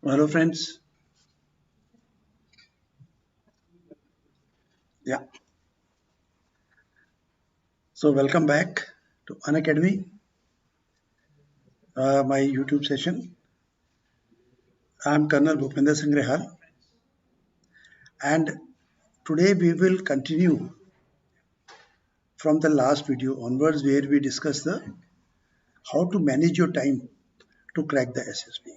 Hello, friends. Yeah. So, welcome back to Unacademy, my YouTube session. I'm Colonel Bhupinder Singh Rehal, and today we will continue from the last video onwards, where we discuss the how to manage your time to crack the SSB.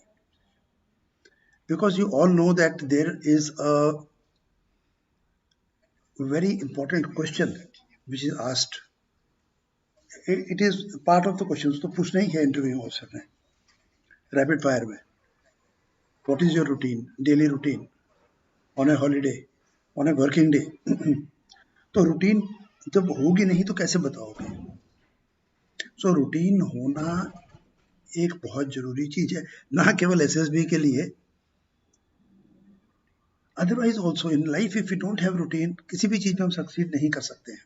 Because you all know that there is a very important question which is asked. It is part of the questions. तो पूछना ही है interview officer ने rapid fire में. What is your routine, daily routine on a holiday, on a working day? तो routine जब होगी नहीं तो कैसे बताओगे? सो रूटीन होना एक बहुत जरूरी चीज है, ना केवल एसएसबी के लिए, otherwise also in life. If you don't have routine, किसी भी चीज में हम सक्सीड नहीं कर सकते हैं.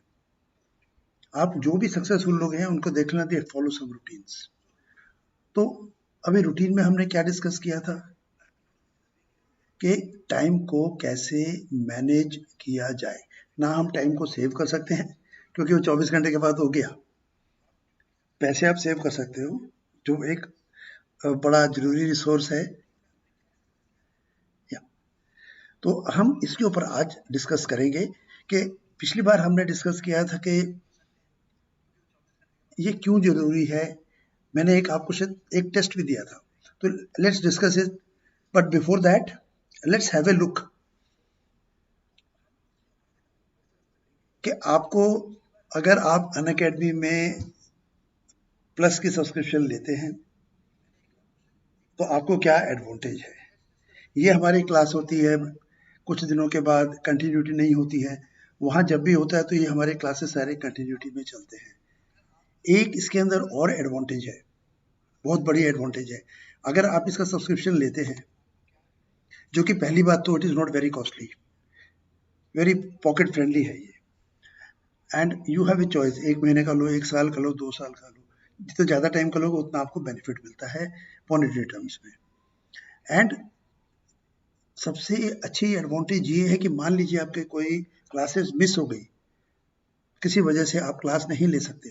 आप जो भी सक्सेसफुल लोग हैं उनको देखना, दे फॉलो सम रूटीन्स. तो अभी रूटीन में हमने क्या डिस्कस किया था कि टाइम को कैसे मैनेज किया जाए. ना हम टाइम को सेव कर सकते हैं क्योंकि वो 24 घंटे के बाद हो गया. पैसे आप सेव कर सकते हो, जो एक बड़ा जरूरी रिसोर्स है. तो हम इसके ऊपर आज डिस्कस करेंगे कि पिछली बार हमने डिस्कस किया था कि ये क्यों जरूरी है. मैंने आपको एक टेस्ट भी दिया था, तो let's discuss it. But before that let's have a look कि आपको, अगर आप अनअकैडमी में प्लस की सब्सक्रिप्शन लेते हैं तो आपको क्या एडवांटेज है. ये हमारी क्लास होती है, कुछ दिनों के बाद कंटिन्यूटी नहीं होती है. वहाँ जब भी होता है तो ये हमारे क्लासेस सारे कंटिन्यूटी में चलते हैं. एक इसके अंदर और एडवांटेज है, बहुत बड़ी एडवांटेज है. अगर आप इसका सब्सक्रिप्शन लेते हैं, जो कि पहली बात तो it is not very costly, very pocket friendly है ये. And you have a choice, 1 महीने का लो, 1 साल का लो, 2 साल का लो. जितना ज़्यादा टाइम का लोगे उतना आपको बेनिफिट मिलता है मॉनेटरी टर्म्स में. एंड सबसे अच्छी एडवांटेज ये है कि मान लीजिए आपके कोई क्लासेस मिस हो गई, किसी वजह से आप क्लास नहीं ले सकते,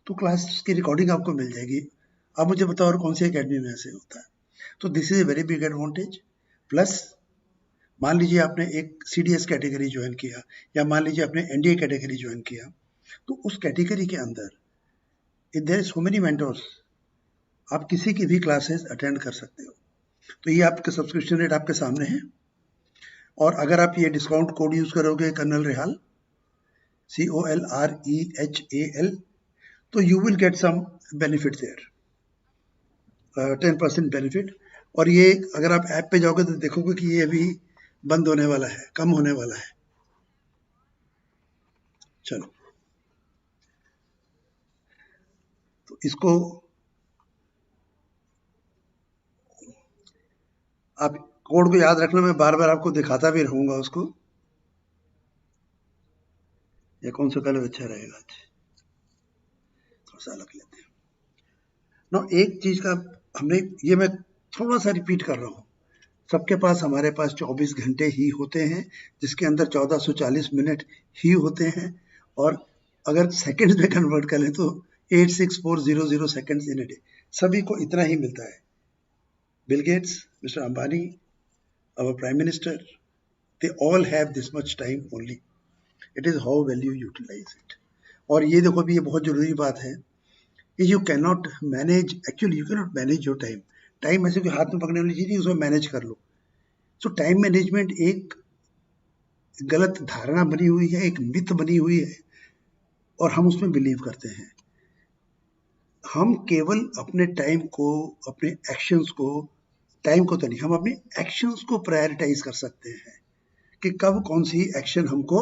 तो क्लास की रिकॉर्डिंग आपको मिल जाएगी. आप मुझे बताओ और कौन सी अकेडमी में ऐसे होता है. तो this is a very big advantage. Plus मान लीजिए आपने एक सीडीएस कैटेगरी ज्वाइन किया, या मान लीजिए आपने एनडीए कैटेगरी ज्वाइन किया, तो उस कैटेगरी के अंदर देयर सो मेनी मेंटर्स, आप किसी की भी क्लासेस अटेंड कर सकते हो. तो ये आपका सब्सक्रिप्शन रेट आपके सामने है. और अगर आप ये डिस्काउंट कोड यूज करोगे कर्नल रेहाल, COLREHAL, तो you will get some benefit there, 10% benefit. और ये अगर आप ऐप पे जाओगे तो देखोगे कि ये अभी बंद होने वाला है, कम होने वाला है. चलो, तो इसको आप कोड को याद रखना, मैं बार बार आपको दिखाता भी रहूंगा उसको. ये कौन सा कलर अच्छा रहेगा, थोड़ा सा अलग लेते हैं ना. एक चीज का हमने, ये मैं थोड़ा सा रिपीट कर रहा हूँ, सबके पास, हमारे पास 24 घंटे ही होते हैं, जिसके अंदर 1440 मिनट ही होते हैं. और अगर सेकंड्स में कन्वर्ट करें तो 86400 सेकंड्स इन ए डे. सभी को इतना ही मिलता है. Bill Gates, mister Ambani, our prime minister, they all have this much time only. It is how well you utilize it. और ये देखो भी, ये बहुत जरूरी बात है you can not manage, actually you can not manage your time. Time ऐसे कोई हाथ में पकड़ने वाली चीज़ नहीं, उसमें मैनेज कर लो। सो टाइम मैनेजमेंट एक गलत धारणा बनी हुई है, एक मिथ बनी हुई है, और हम उसमें बिलीव करते हैं। हम केवल अपने टाइम को, अपने एक्शंस को, टाइम को तो नहीं, हम अपने एक्शंस को प्रायोरिटाइज कर सकते हैं कि कब कौन सी एक्शन हमको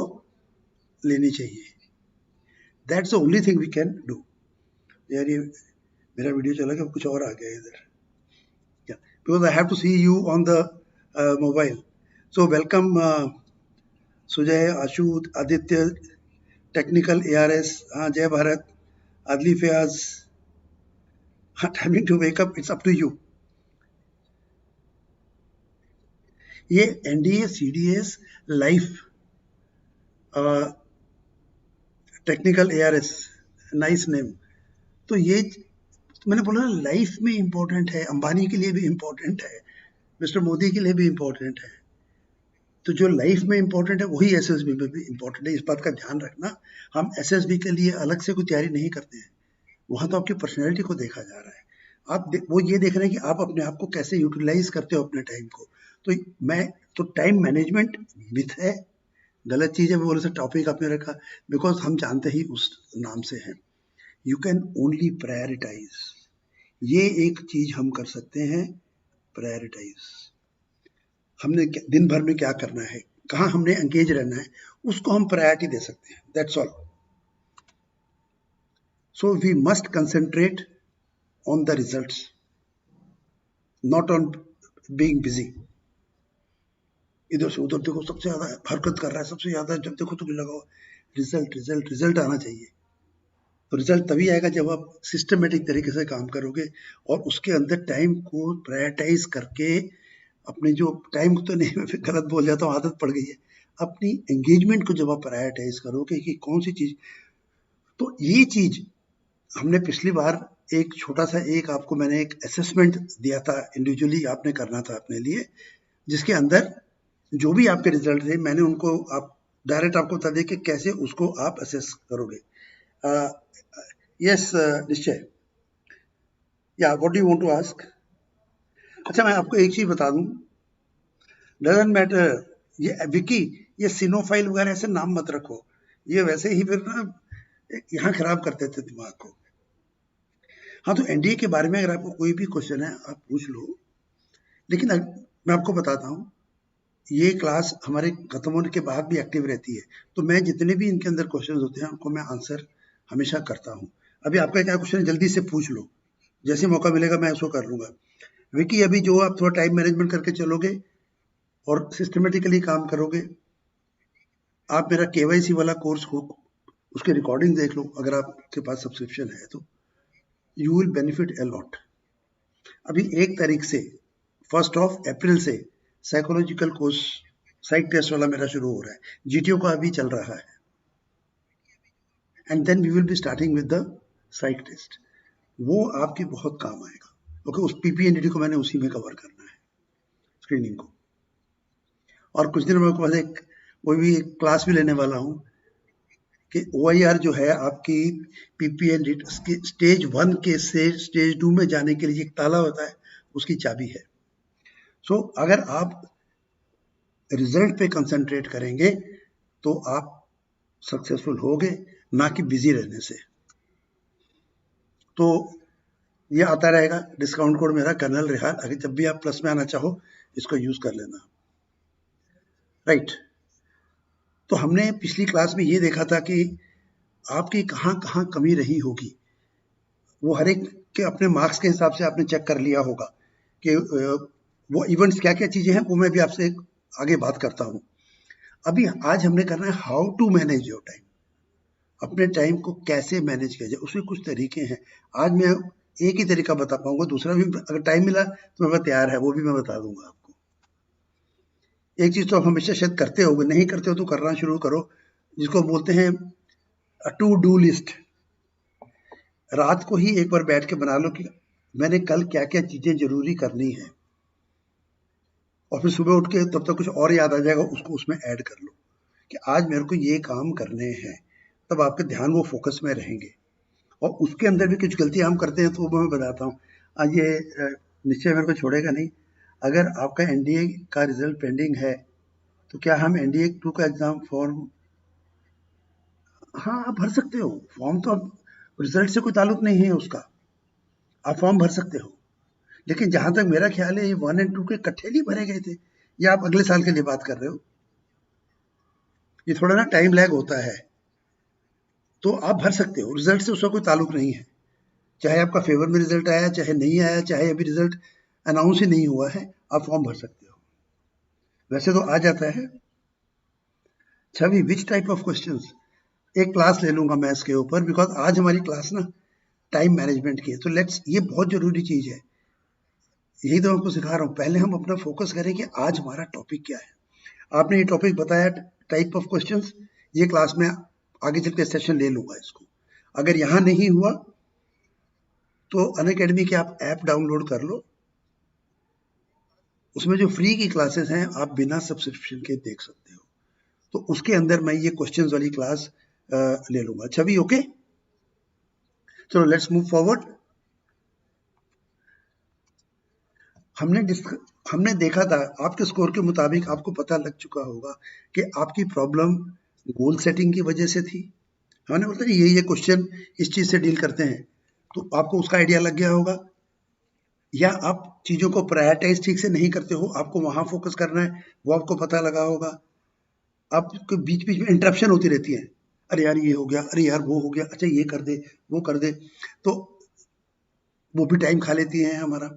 लेनी चाहिए। That's the only thing we can do. यार ये मेरा वीडियो चला गया, कुछ और आ गया इधर, because I have to see you on the mobile. So welcome Sujay, Ashu, Aditya, technical ARS, हाँ जय भारत, आदली फयाज, हाँ timing to wake up, it's up to you. ये NDA CDS life technical ARS, nice name. तो ये मैंने बोला लाइफ में इम्पोर्टेंट है, अंबानी के लिए भी इम्पोर्टेंट है, मिस्टर मोदी के लिए भी इम्पोर्टेंट है। तो जो लाइफ में इम्पोर्टेंट है वही SSB में भी इम्पोर्टेंट है, इस बात का ध्यान रखना। हम SSB के लिए अलग से कोई तैयारी नहीं करते हैं, वहाँ तो आपकी पर्सनैलिटी को देखा जा रहा है। आप वो ये देख रहे हैं कि आप अपने आप को कैसे यूटिलाइज करते हो अपने टाइम को। तो टाइम मैनेजमेंट मिथ है, गलत चीज़ है। वो बोले से टॉपिक आपने रखा बिकॉज हम जानते ही उस नाम से हैं। यू कैन ओनली प्रायोरिटाइज, ये एक चीज हम कर सकते हैं, प्रायोरिटाइज। हमने दिन भर में क्या करना है, कहाँ हमने एंगेज रहना है, उसको हम प्रायोरिटी दे सकते हैं, that's all. So we must concentrate on the results, not on being busy. इधर से उधर देखो, सबसे ज्यादा हरकत कर रहा है, सबसे ज्यादा जब देखो तो लगाओ रिजल्ट रिजल्ट रिजल्ट आना चाहिए। तो रिजल्ट तभी आएगा जब आप सिस्टमेटिक तरीके से काम करोगे और उसके अंदर टाइम को प्रायोरिटाइज करके, अपने जो टाइम को तो नहीं, मैं फिर गलत बोल जाता हूँ, आदत पड़ गई है, अपनी एंगेजमेंट को जब आप प्रायोरिटाइज करोगे कि कौन सी चीज। तो ये चीज हमने पिछली बार एक छोटा सा आपको मैंने एक असेसमेंट दिया था, इंडिविजुअली आपने करना था अपने लिए, जिसके अंदर जो भी आपके रिजल्ट थे मैंने उनको आप डायरेक्ट आपको बता दें कि कैसे उसको आप असेस करोगे। यस निश्चय, या what do you want to ask? अच्छा मैं आपको एक चीज बता दूं, डजंट मैटर, ये विकी, ये सिनोफाइल वगैरह ऐसे नाम मत रखो, ये वैसे ही फिर ना यहाँ खराब करते थे दिमाग को। हाँ तो NDA के बारे में अगर आपको कोई भी क्वेश्चन है आप पूछ लो, लेकिन मैं आपको बताता हूँ ये क्लास हमारे खत्म होने के बाद भी एक्टिव रहती है, तो मैं जितने भी इनके अंदर क्वेश्चन होते हैं उनको मैं आंसर हमेशा करता हूँ। अभी आपका क्या क्वेश्चन है, जल्दी से पूछ लो, जैसे मौका मिलेगा मैं उसको कर लूंगा। विकी अभी जो आप थोड़ा टाइम मैनेजमेंट करके चलोगे और सिस्टमेटिकली काम करोगे, आप मेरा KYC वाला कोर्स हो, उसके रिकॉर्डिंग देख लो, अगर आपके पास सब्सक्रिप्शन है तो you will benefit a lot. अभी 1 तारीख से 1 अप्रैल से साइकोलॉजिकल कोर्स साइक टेस्ट वाला मेरा शुरू हो रहा है, GTO का अभी चल रहा है, and then we will be starting with the psych test. वो आपके बहुत काम आएगा, क्योंकि उस PPNDT को मैंने उसी में कवर करना है, स्क्रीनिंग को। और कुछ दिन में कोई भी एक क्लास भी लेने वाला हूँ कि OIR जो है आपकी PPNDT स्टेज 1 के से स्टेज 2 में जाने के लिए एक ताला होता है, उसकी चाबी है। सो अगर आप रिजल्ट पे कंसंट्रेट करेंगे तो आप सक्सेसफुल होगे, ना कि बिजी रहने से। तो ये आता रहेगा डिस्काउंट कोड मेरा कर्नल रेहान, अगर जब भी आप प्लस में आना चाहो इसको यूज कर लेना, राइट। तो हमने पिछली क्लास में ये देखा था कि आपकी कहाँ कहाँ कमी रही होगी, वो हर एक के अपने मार्क्स के हिसाब से आपने चेक कर लिया होगा कि वो इवेंट्स क्या क्या चीजें हैं, वो मैं भी आपसे आगे बात करता हूँ। अभी आज हमने करना है how to manage your time, अपने टाइम को कैसे मैनेज किया जाए, उसके कुछ तरीके हैं। आज मैं एक ही तरीका बता पाऊंगा, दूसरा भी अगर टाइम मिला तो मैं तैयार है, वो भी मैं बता दूंगा आपको। एक चीज तो आप हमेशा शायद करते हो, नहीं करते हो तो करना शुरू करो, जिसको बोलते हैं टू डू लिस्ट। रात को ही एक बार बैठ के बना लो कि मैंने कल क्या क्या चीजें जरूरी करनी है, और फिर सुबह उठ के तब तक कुछ और याद आ जाएगा, उसको उसमें ऐड कर लो कि आज मेरे को ये काम करने हैं, तब आपके ध्यान वो फोकस में रहेंगे। और उसके अंदर भी कुछ गलतियां हम करते हैं, तो वो मैं बताता हूँ। आज ये निश्चय मेरे को छोड़ेगा नहीं। अगर आपका एनडीए का रिजल्ट पेंडिंग है तो क्या हम एनडीए 2 का एग्जाम फॉर्म, हाँ आप भर सकते हो फॉर्म, तो अब रिजल्ट से कोई ताल्लुक नहीं है उसका, आप फॉर्म भर सकते हो। लेकिन जहां तक मेरा ख्याल है, ये 1 और 2 के इकट्ठे नहीं भरे गए थे, या आप अगले साल के लिए बात कर रहे हो? ये थोड़ा ना टाइम लैग होता है, तो आप भर सकते हो, रिजल्ट से उसका कोई ताल्लुक नहीं है। चाहे आपका फेवर में रिजल्ट आया, चाहे नहीं आया, चाहे अभी रिजल्ट अनाउंस ही नहीं हुआ है, आप फॉर्म भर सकते हो। वैसे तो आ जाता है। छवि, विच टाइप ऑफ क्वेश्चंस? एक क्लास ले लूंगा मैं इसके ऊपर, बिकॉज आज हमारी क्लास ना टाइम मैनेजमेंट की है, तो लेट्स, ये बहुत जरूरी चीज है, यही तो आपको सिखा रहा हूँ। पहले हम अपना फोकस करें कि आज हमारा टॉपिक क्या है। आपने ये टॉपिक बताया टाइप ऑफ क्वेश्चंस, ये क्लास में आगे चल के सेशन ले लूंगा इसको। अगर यहाँ नहीं हुआ तो अनअकैडमी की आप ऐप डाउनलोड कर लो, उसमें जो फ्री की क्लासेस हैं आप बिना सब्सक्रिप्शन के देख सकते हो, तो उसके अंदर मैं ये क्वेश्चंस वाली क्लास ले लूंगा। छवि ओके, चलो लेट्स मूव फॉरवर्ड। हमने देखा था, आपके स्कोर के मुताबिक आपको पता लग चुका होगा कि आपकी प्रॉब्लम गोल सेटिंग की वजह से थी। हमने बोलता ये क्वेश्चन इस चीज से डील करते हैं, तो आपको उसका आइडिया लग गया होगा। या आप चीजों को प्रायोरिटाइज ठीक से नहीं करते हो, आपको वहां फोकस करना है, वो आपको पता लगा होगा। आपको बीच बीच में इंटरप्शन होती रहती है, अरे यार ये हो गया, अरे यार वो हो गया, अच्छा ये कर दे, वो कर दे, तो वो भी टाइम खा लेती है हमारा।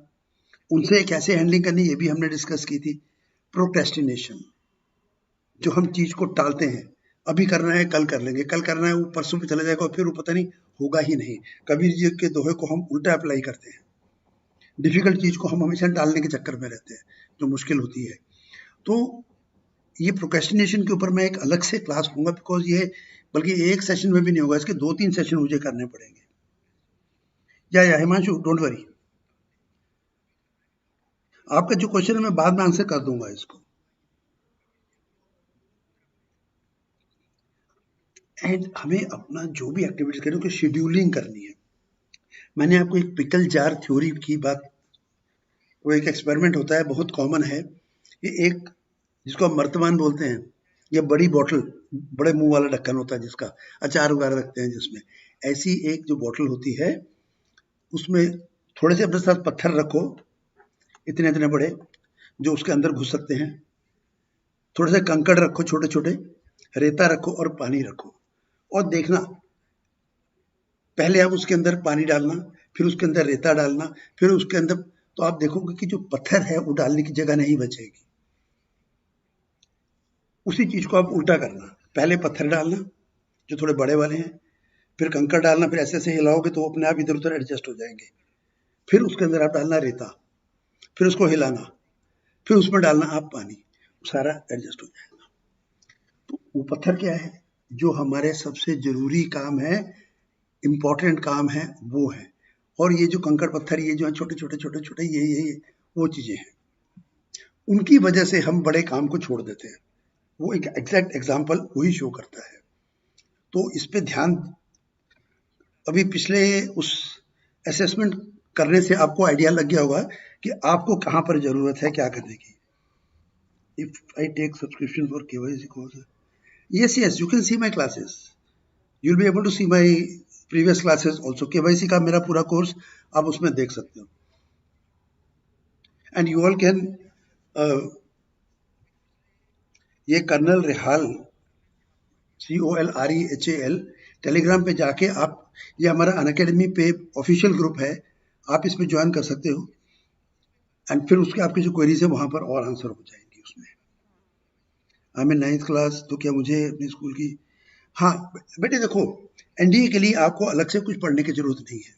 उनसे कैसे हैंडलिंग करनी, ये भी हमने डिस्कस की थी। प्रोक्रेस्टिनेशन, जो हम चीज को टालते हैं, अभी करना है कल कर लेंगे, कल करना है वो परसों पे चला जाएगा, और फिर वो पता नहीं होगा ही नहीं। कबीर जी के दोहे को हम उल्टा अप्लाई करते हैं, डिफिकल्ट चीज को हम हमेशा टालने के चक्कर में रहते हैं जो मुश्किल होती है। तो ये प्रोक्रेस्टिनेशन के ऊपर मैं एक अलग से क्लास लूंगा, बिकॉज ये बल्कि एक सेशन में भी नहीं होगा, इसके 2-3 सेशन मुझे करने पड़ेंगे। या हिमांशु डोंट वरी, आपका जो क्वेश्चन है मैं बाद में आंसर कर दूंगा इसको। एंड हमें अपना जो भी एक्टिविटीज करें उसकी शेड्यूलिंग करनी है। मैंने आपको एक पिकल जार थ्योरी की बात, वो एक एक्सपेरिमेंट होता है, बहुत कॉमन है। ये एक, जिसको हम मर्तमान बोलते हैं, ये बड़ी बॉटल, बड़े मुंह वाला ढक्कन होता है जिसका अचार वगैरह रखते हैं जिसमें, ऐसी एक जो बॉटल होती है, उसमें थोड़े से अपने साथ पत्थर रखो, इतने इतने बड़े, जो उसके अंदर घुस सकते हैं। थोड़े से कंकड़ रखो छोटे छोटे, रेता रखो और पानी रखो, और देखना, पहले आप उसके अंदर पानी डालना, फिर उसके अंदर रेता डालना, फिर उसके अंदर, तो आप देखोगे कि जो पत्थर है वो डालने की जगह नहीं बचेगी। उसी चीज को आप उल्टा करना, पहले पत्थर डालना जो थोड़े बड़े वाले हैं, फिर कंकड़ डालना, फिर ऐसे ऐसे हिलाओगे तो वो अपने आप इधर उधर एडजस्ट हो जाएंगे। फिर उसके अंदर आप डालना रेता, फिर उसको हिलाना, फिर उसमें डालना आप पानी, सारा एडजस्ट हो जाएगा। तो वो पत्थर क्या है, जो हमारे सबसे जरूरी काम है, इंपॉर्टेंट काम है, वो है। और ये जो कंकड़ पत्थर, ये जो है छोटे छोटे छोटे छोटे, ये वो चीजें हैं, उनकी वजह से हम बड़े काम को छोड़ देते हैं। वो एक एग्जैक्ट एग्जाम्पल वही शो करता है। तो इस पे ध्यान, अभी पिछले उस असेसमेंट करने से आपको आइडिया लग गया होगा कि आपको कहाँ पर जरूरत है क्या करने की। If I take subscription for KYC course, yes, you can see my classes, you'll be able to see my previous classes also। KYC का मेरा पूरा कोर्स आप उसमें देख सकते हो, एंड यू ऑल कैन, ये कर्नल रेहाल, COLREHAL, टेलीग्राम पे जाके आप, ये हमारा अनअकैडमी पे ऑफिशियल ग्रुप है, आप इसमें ज्वाइन कर सकते हो, एंड फिर उसके आपकी जो क्वेरीज है वहां पर और आंसर हो जाएंगी उसमें। मैं 9th क्लास, तो क्या मुझे अपने स्कूल की, हाँ बेटे देखो, एनडीए के लिए आपको अलग से कुछ पढ़ने की जरूरत नहीं है,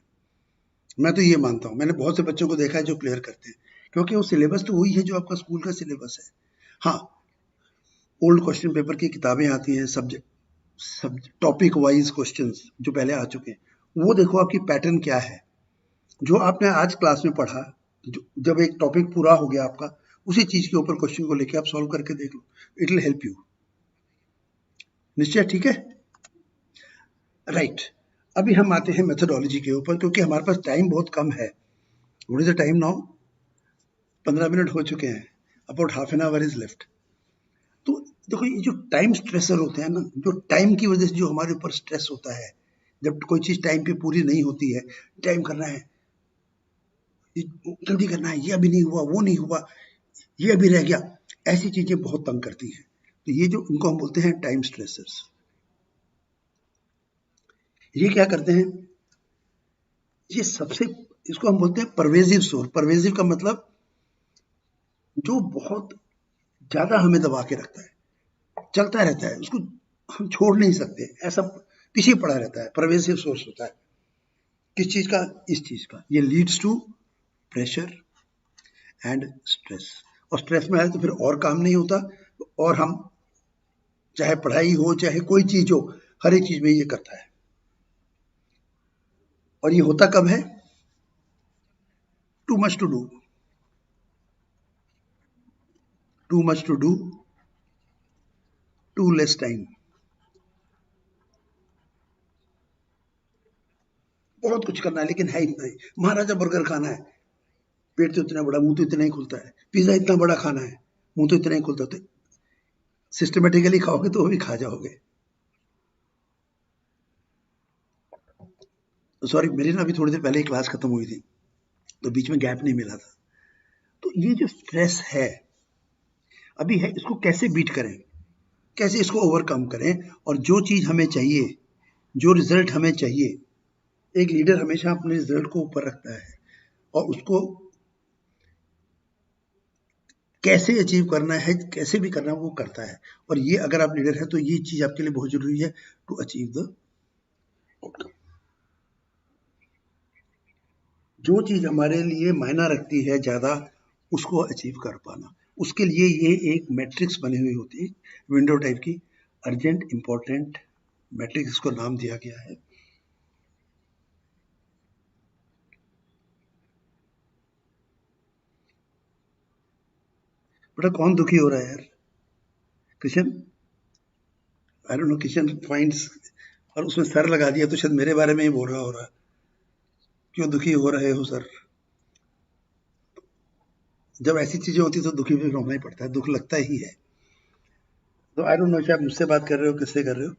मैं तो ये मानता हूँ। मैंने बहुत से बच्चों को देखा है जो क्लियर करते हैं, क्योंकि वो सिलेबस तो वही है जो आपका स्कूल का सिलेबस है। हाँ, ओल्ड क्वेश्चन पेपर की किताबें आती हैं, सब्जेक्ट सब टॉपिक वाइज क्वेश्चंस जो पहले आ चुके हैं, वो देखो आपकी पैटर्न क्या है, जो आपने आज क्लास में पढ़ा, जब एक टॉपिक पूरा हो गया आपका, उसी चीज के ऊपर क्वेश्चन को लेके आप सॉल्व करके देख लो, इट विल हेल्प यू। निश्चय, ठीक है, राइट। अभी हम आते हैं मेथोडोलॉजी के ऊपर, क्योंकि हमारे पास टाइम बहुत कम है। What is the time now? 15 minute हो चुके हैं, about half an hour is left. तो देखो, ये जो टाइम स्ट्रेसर होते हैं ना, जो टाइम की वजह से जो हमारे ऊपर स्ट्रेस होता है, जब कोई चीज टाइम पे पूरी नहीं होती है, टाइम करना है, जल्दी करना है, ये अभी नहीं हुआ, वो नहीं हुआ, ये अभी रह गया, ऐसी चीजें बहुत तंग करती हैं। तो ये जो इनको हम बोलते हैं टाइम स्ट्रेसर्स। ये क्या करते हैं, ये सबसे, इसको हम बोलते हैं परवेजिव सोर्स। परवेजिव का मतलब जो बहुत ज्यादा हमें दबा के रखता है, चलता रहता है, उसको हम छोड़ नहीं सकते, ऐसा पीछे पड़ा रहता है, परवेजिव सोर्स होता है। किस चीज का? इस चीज का। ये leads to pressure and stress. और स्ट्रेस में आए तो फिर और काम नहीं होता, और हम, चाहे पढ़ाई हो चाहे कोई चीज हो, हर एक चीज में ये करता है। और ये होता कब है? Too much to do, too much to do, too less time. बहुत कुछ करना है लेकिन है इतना ही। महाराजा बर्गर खाना है, पेट तो इतना बड़ा, मुंह तो इतना ही खुलता है। पिज्जा इतना बड़ा खाना है, मुंह तो इतना ही खुलता है। सिस्टमेटिकली खाओगे तो वो भी खा जाओगे। सॉरी, मेरी ना अभी थोड़ी देर पहले ही क्लास खत्म हुई थी, तो बीच में गैप नहीं मिला था। तो ये जो स्ट्रेस है अभी है, इसको कैसे बीट करें, कैसे इसको ओवरकम करें, और जो चीज हमें चाहिए, जो रिजल्ट हमें चाहिए, एक लीडर हमेशा अपने रिजल्ट को ऊपर रखता है, और उसको कैसे अचीव करना है, कैसे भी करना है, वो करता है। और ये अगर आप लीडर हैं तो ये चीज आपके लिए बहुत जरूरी है, टू अचीव द आउटकम। जो चीज हमारे लिए मायना रखती है ज्यादा, उसको अचीव कर पाना, उसके लिए ये एक मैट्रिक्स बनी हुई होती है, विंडो टाइप की, अर्जेंट, इंपॉर्टेंट मैट्रिक्स, इसको नाम दिया गया है। बेटा कौन दुखी हो रहा है यार? Kishan? I don't know, Kishan finds, और उसमें सर लगा दिया तो शायद मेरे बारे में ही बोल रहा हो रहा है। क्यों दुखी हो रहे हो सर? जब ऐसी चीजें होती तो दुखी भी होना ही पड़ता है, दुख लगता ही है। तो आई डोंट नो कि आप मुझसे बात कर रहे हो, किससे कर रहे हो?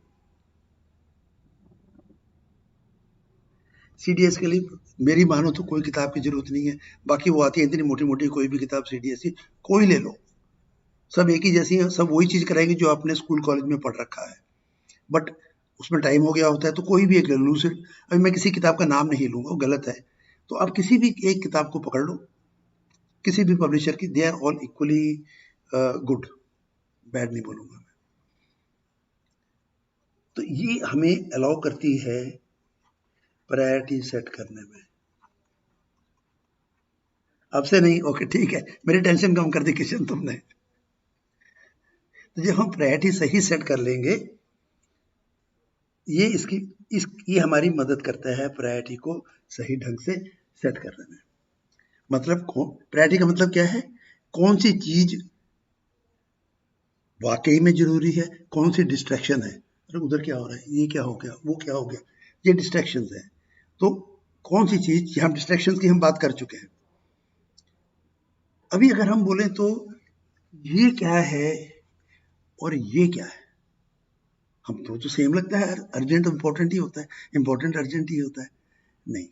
सीडीएस के लिए मेरी मानो तो कोई किताब की जरूरत नहीं है। बाकी वो आती है इतनी मोटी मोटी, कोई भी किताब सीडीएस की कोई ले लो, सब एक ही जैसी है, सब वही चीज कराएंगे जो आपने स्कूल कॉलेज में पढ़ रखा है। बट उसमें टाइम हो गया होता है, तो कोई भी एक ले लो। अभी मैं किसी किताब का नाम नहीं लूंगा, वो गलत है। तो आप किसी भी एक किताब को पकड़ लो, किसी भी पब्लिशर की, they are all equally good, bad नहीं बोलूंगा मैं। तो ये हमें अलाउ करती है प्रायोरिटी सेट करने में। आपसे नहीं? ओके ठीक है, मेरी टेंशन कम कर दी किशन तुमने। तो जब हम प्रायोरिटी सही सेट कर लेंगे, ये इसकी ये हमारी मदद करता है प्रायोरिटी को सही ढंग से सेट करने में। मतलब प्रायोरिटी का मतलब क्या है? कौन सी चीज वाकई में जरूरी है, कौन सी डिस्ट्रैक्शन है। अरे उधर क्या हो रहा है, ये क्या हो गया, वो क्या हो गया, ये डिस्ट्रैक्शन है। तो कौन सी चीज, हम डिस्ट्रैक्शन की हम बात कर चुके हैं। अभी अगर हम बोले तो ये क्या है और ये क्या है, हम तो सेम लगता है, अर्जेंट इंपॉर्टेंट ही होता है, इंपॉर्टेंट अर्जेंट ही होता है। नहीं,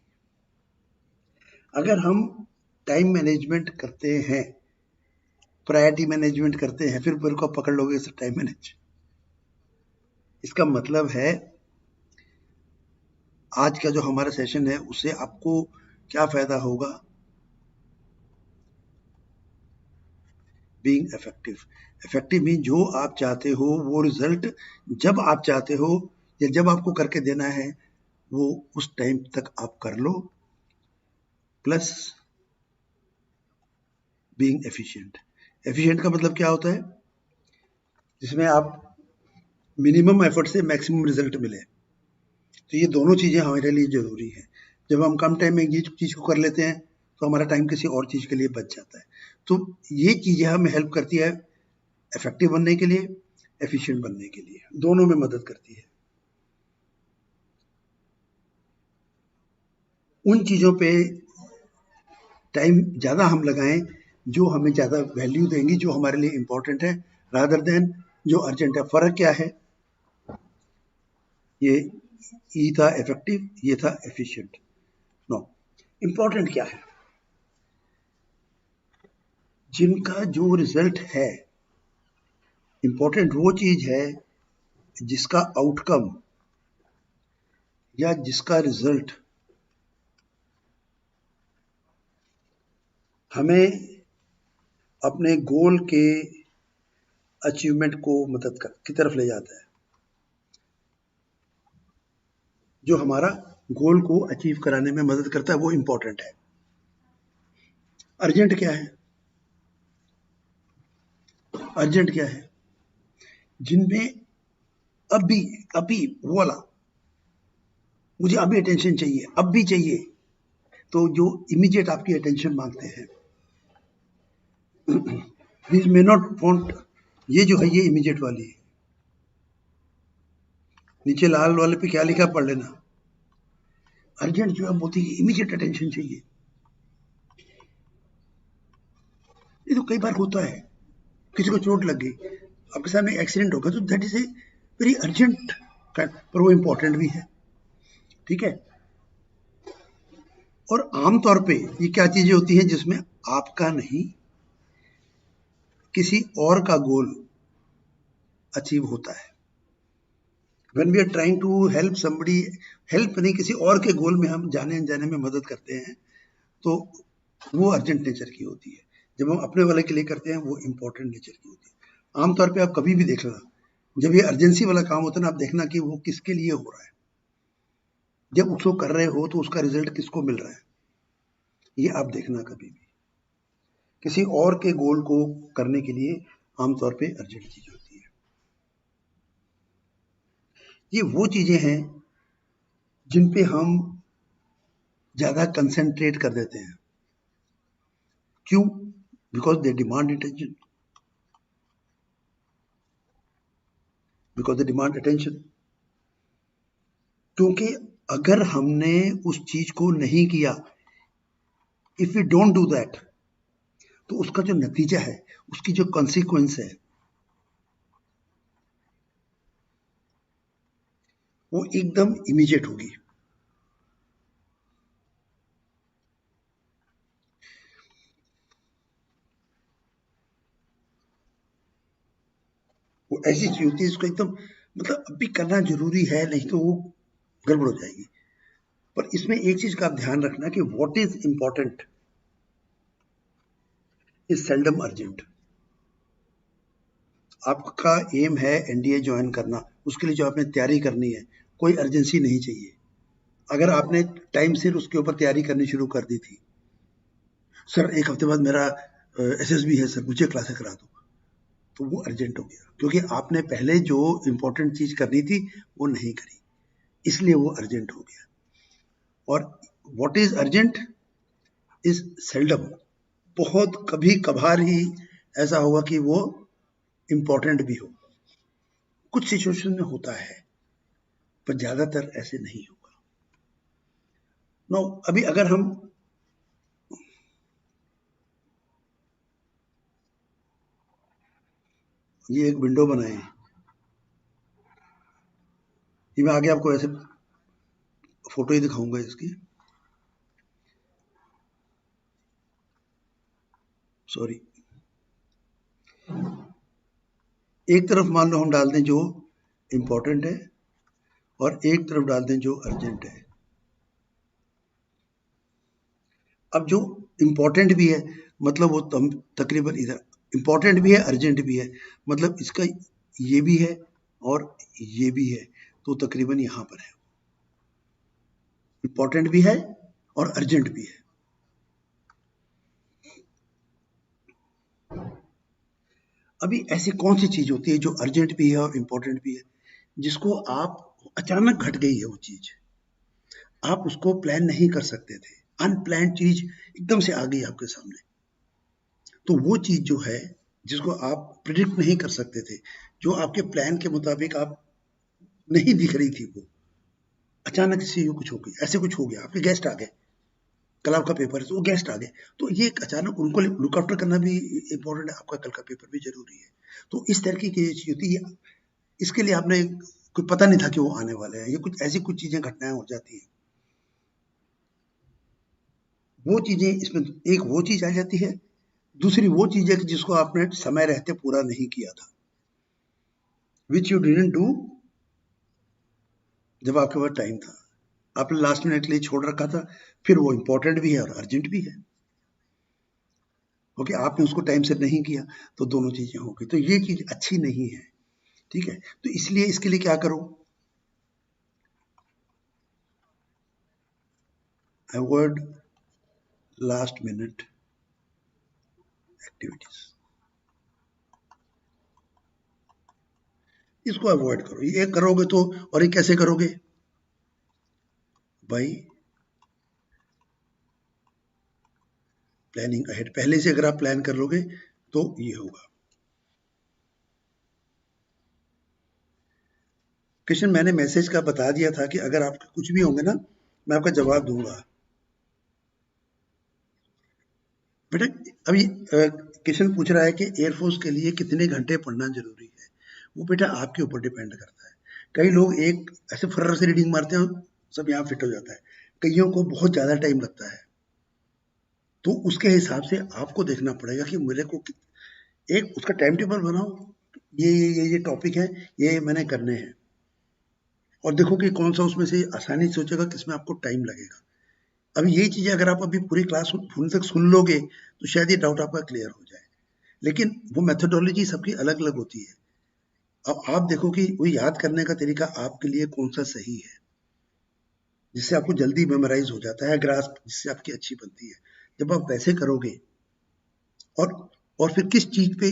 अगर हम टाइम मैनेजमेंट करते हैं, प्रायोरिटी मैनेजमेंट करते हैं, फिर मेरे को पकड़ लोगे इसे टाइम मैनेज। इसका मतलब है आज का जो हमारा सेशन है उससे आपको क्या फायदा होगा? Being effective. इफेक्टिव मीन जो आप चाहते हो वो रिजल्ट जब आप चाहते हो या जब आपको करके देना है, वो उस टाइम तक आप कर लो, प्लस बीइंग एफिशिएंट। एफिशिएंट का मतलब क्या होता है? जिसमें आप मिनिमम एफर्ट से मैक्सिमम रिजल्ट मिले। तो ये दोनों चीजें हमारे लिए जरूरी है। जब हम कम टाइम में एक चीज को कर लेते हैं तो हमारा टाइम किसी और चीज के लिए बच जाता है। तो ये चीजें हमें हेल्प करती है इफेक्टिव बनने के लिए, एफिशिएंट बनने के लिए, दोनों में मदद करती है। उन चीज़ों पे टाइम ज़्यादा हम लगाएं जो हमें ज़्यादा वैल्यू देंगी, जो हमारे लिए इम्पोर्टेंट है, रादर देन जो अर्जेंट है। फ़र्क क्या है? ये ई था इफेक्टिव, ये था एफिशिएंट। नो, इम्पोर्टेंट क्या है? जिनका जो रिजल्ट है, इम्पोर्टेंट वो चीज़ है जिसका आउटकम या जिसका रिजल्ट हमें अपने गोल के अचीवमेंट को मदद की तरफ ले जाता है, जो हमारा गोल को अचीव कराने में मदद करता है, वो इम्पोर्टेंट है। अर्जेंट क्या है? अर्जेंट क्या है? जिनमें अभी अभी वो वाला, मुझे अभी अटेंशन चाहिए, अब भी चाहिए, तो जो इमीडिएट आपकी अटेंशन मांगते हैं, दिस मे नॉट वांट, ये जो है ये इमीडिएट वाली है। नीचे लाल वाले पे क्या लिखा पढ़ लेना। अर्जेंट जो है बोलती है इमीडिएट अटेंशन चाहिए। ये तो कई बार होता है, किसी को चोट लग गई, आपके सामने एक्सीडेंट होगा, तो that is a very urgent, पर वो इम्पोर्टेंट भी है, ठीक है। और आमतौर पे ये क्या चीजें होती हैं जिसमें आपका नहीं, किसी और का गोल अचीव होता है। When we are trying to help somebody, help नहीं, किसी और के गोल में हम जाने अनजाने में मदद करते हैं, तो वो अर्जेंट नेचर की होती है। जब हम अपने वाले के लिए करते हैं, वो इम्पोर्टेंट नेचर की होती है। आमतौर पे आप कभी भी देख लेना, जब ये अर्जेंसी वाला काम होता है ना, आप देखना कि वो किसके लिए हो रहा है। जब उसको कर रहे हो तो उसका रिजल्ट किसको मिल रहा है, ये आप देखना कभी भी। किसी और के गोल को करने के लिए आमतौर पे अर्जेंट चीज होती है। ये वो चीजें हैं जिन पे हम ज्यादा कंसंट्रेट कर देते हैं। क्यों? Because they demand attention, because they demand attention. क्योंकि अगर हमने उस चीज को नहीं किया, if we don't do that, तो उसका जो नतीजा है, उसकी जो कॉन्सिक्वेंस है, वो एकदम इमीडिएट होगी। वो ऐसी चीज होती है जिसको एकदम, मतलब अभी करना जरूरी है, नहीं तो वो गड़बड़ हो जाएगी। पर इसमें एक चीज का आप ध्यान रखना कि what is important is seldom urgent. आपका एम है एनडीए ज्वाइन करना, उसके लिए जो आपने तैयारी करनी है, कोई अर्जेंसी नहीं चाहिए। अगर आपने टाइम से उसके ऊपर तैयारी करनी शुरू कर दी थी, सर एक हफ्ते बाद मेरा एसएसबी है सर, मुझे क्लासेस करा दो, तो वो अर्जेंट हो गया, क्योंकि आपने पहले जो इंपॉर्टेंट चीज करनी थी वो नहीं करी, इसलिए वो अर्जेंट हो गया। और what is urgent is seldom, बहुत कभी कभार ही ऐसा होगा कि वो इंपॉर्टेंट भी हो, कुछ सिचुएशन में होता है, पर ज्यादातर ऐसे नहीं होगा। नो, अभी अगर हम ये एक विंडो बनाए, ये मैं आगे आपको ऐसे फोटो ही दिखाऊंगा इसकी, सॉरी। एक तरफ मान लो हम डाल दें जो इंपॉर्टेंट है, और एक तरफ डाल दें जो अर्जेंट है। अब जो इंपॉर्टेंट भी है, मतलब वो तकरीबन इधर इंपॉर्टेंट भी है, अर्जेंट भी है, मतलब इसका ये भी है और ये भी है, तो तकरीबन यहां पर है, इंपॉर्टेंट भी है और अर्जेंट भी है। अभी ऐसी कौन सी चीज होती है जो अर्जेंट भी है और इंपॉर्टेंट भी है, जिसको आप अचानक घट गई है वो चीज, आप उसको प्लान नहीं कर सकते थे, अनप्लान्ड चीज एकदम से आ गई आपके सामने, तो वो चीज जो है जिसको आप प्रिडिक्ट नहीं कर सकते थे, जो आपके प्लान के मुताबिक आप नहीं दिख रही थी, वो अचानक से ये कुछ हो गई, ऐसे कुछ हो गया, आपके गेस्ट आ गए, कल आपका पेपर है तो वो गेस्ट आ गए, तो ये एक अचानक उनको लुक आफ्टर करना भी इम्पोर्टेंट है, आपका कल का पेपर भी जरूरी है। तो इस तरीके की चीज होती है, इसके लिए आपने कोई पता नहीं था कि वो आने वाले हैं, ये कुछ ऐसी कुछ चीजें घटनाएं हो जाती हैं, वो चीजें इसमें, एक वो चीज आ जाती है, दूसरी वो चीज है कि जिसको आपने समय रहते पूरा नहीं किया था, विच यू डिडंट डू जब आपके पास टाइम था, आपने लास्ट मिनट के लिए छोड़ रखा था, फिर वो इंपॉर्टेंट भी है और अर्जेंट भी है, ओके, आपने उसको टाइम से नहीं किया, तो दोनों चीजें हो गई, तो ये चीज अच्छी नहीं है, ठीक है। तो इसलिए इसके लिए क्या करो, अवॉइड लास्ट मिनट एक्टिविटीज, इसको अवॉइड करो, ये करोगे तो, और ये कैसे करोगे भाई, प्लानिंग अहेड, पहले से अगर आप प्लान कर लोगे तो ये होगा। कृष्ण, मैंने मैसेज का बता दिया था कि अगर आप कुछ भी होंगे ना, मैं आपका जवाब दूंगा बेटा। अभी किशन पूछ रहा है कि एयरफोर्स के लिए कितने घंटे पढ़ना जरूरी है, वो बेटा आपके ऊपर डिपेंड करता है। कई लोग एक ऐसे फर्र से रीडिंग मारते हैं, सब यहाँ फिट हो जाता है, कईयों को बहुत ज्यादा टाइम लगता है, तो उसके हिसाब से आपको देखना पड़ेगा कि मेरे को एक उसका टाइम टेबल बनाओ, ये टॉपिक है, ये मैंने करने हैं, और देखो कि कौन सा उसमें से आसानी से सोचेगा, किसमें आपको टाइम लगेगा। अभी यही चीजें अगर आप अभी पूरी क्लास पूरी तक सुन लोगे तो शायद ये डाउट आपका क्लियर हो जाए, लेकिन वो मेथोडोलॉजी सबकी अलग अलग होती है। अब आप देखो कि वो याद करने का तरीका आपके लिए कौन सा सही है, जिससे आपको जल्दी मेमोराइज हो जाता है, ग्रास्प जिससे आपकी अच्छी बनती है। जब आप वैसे करोगे, और और फिर किस चीज पे,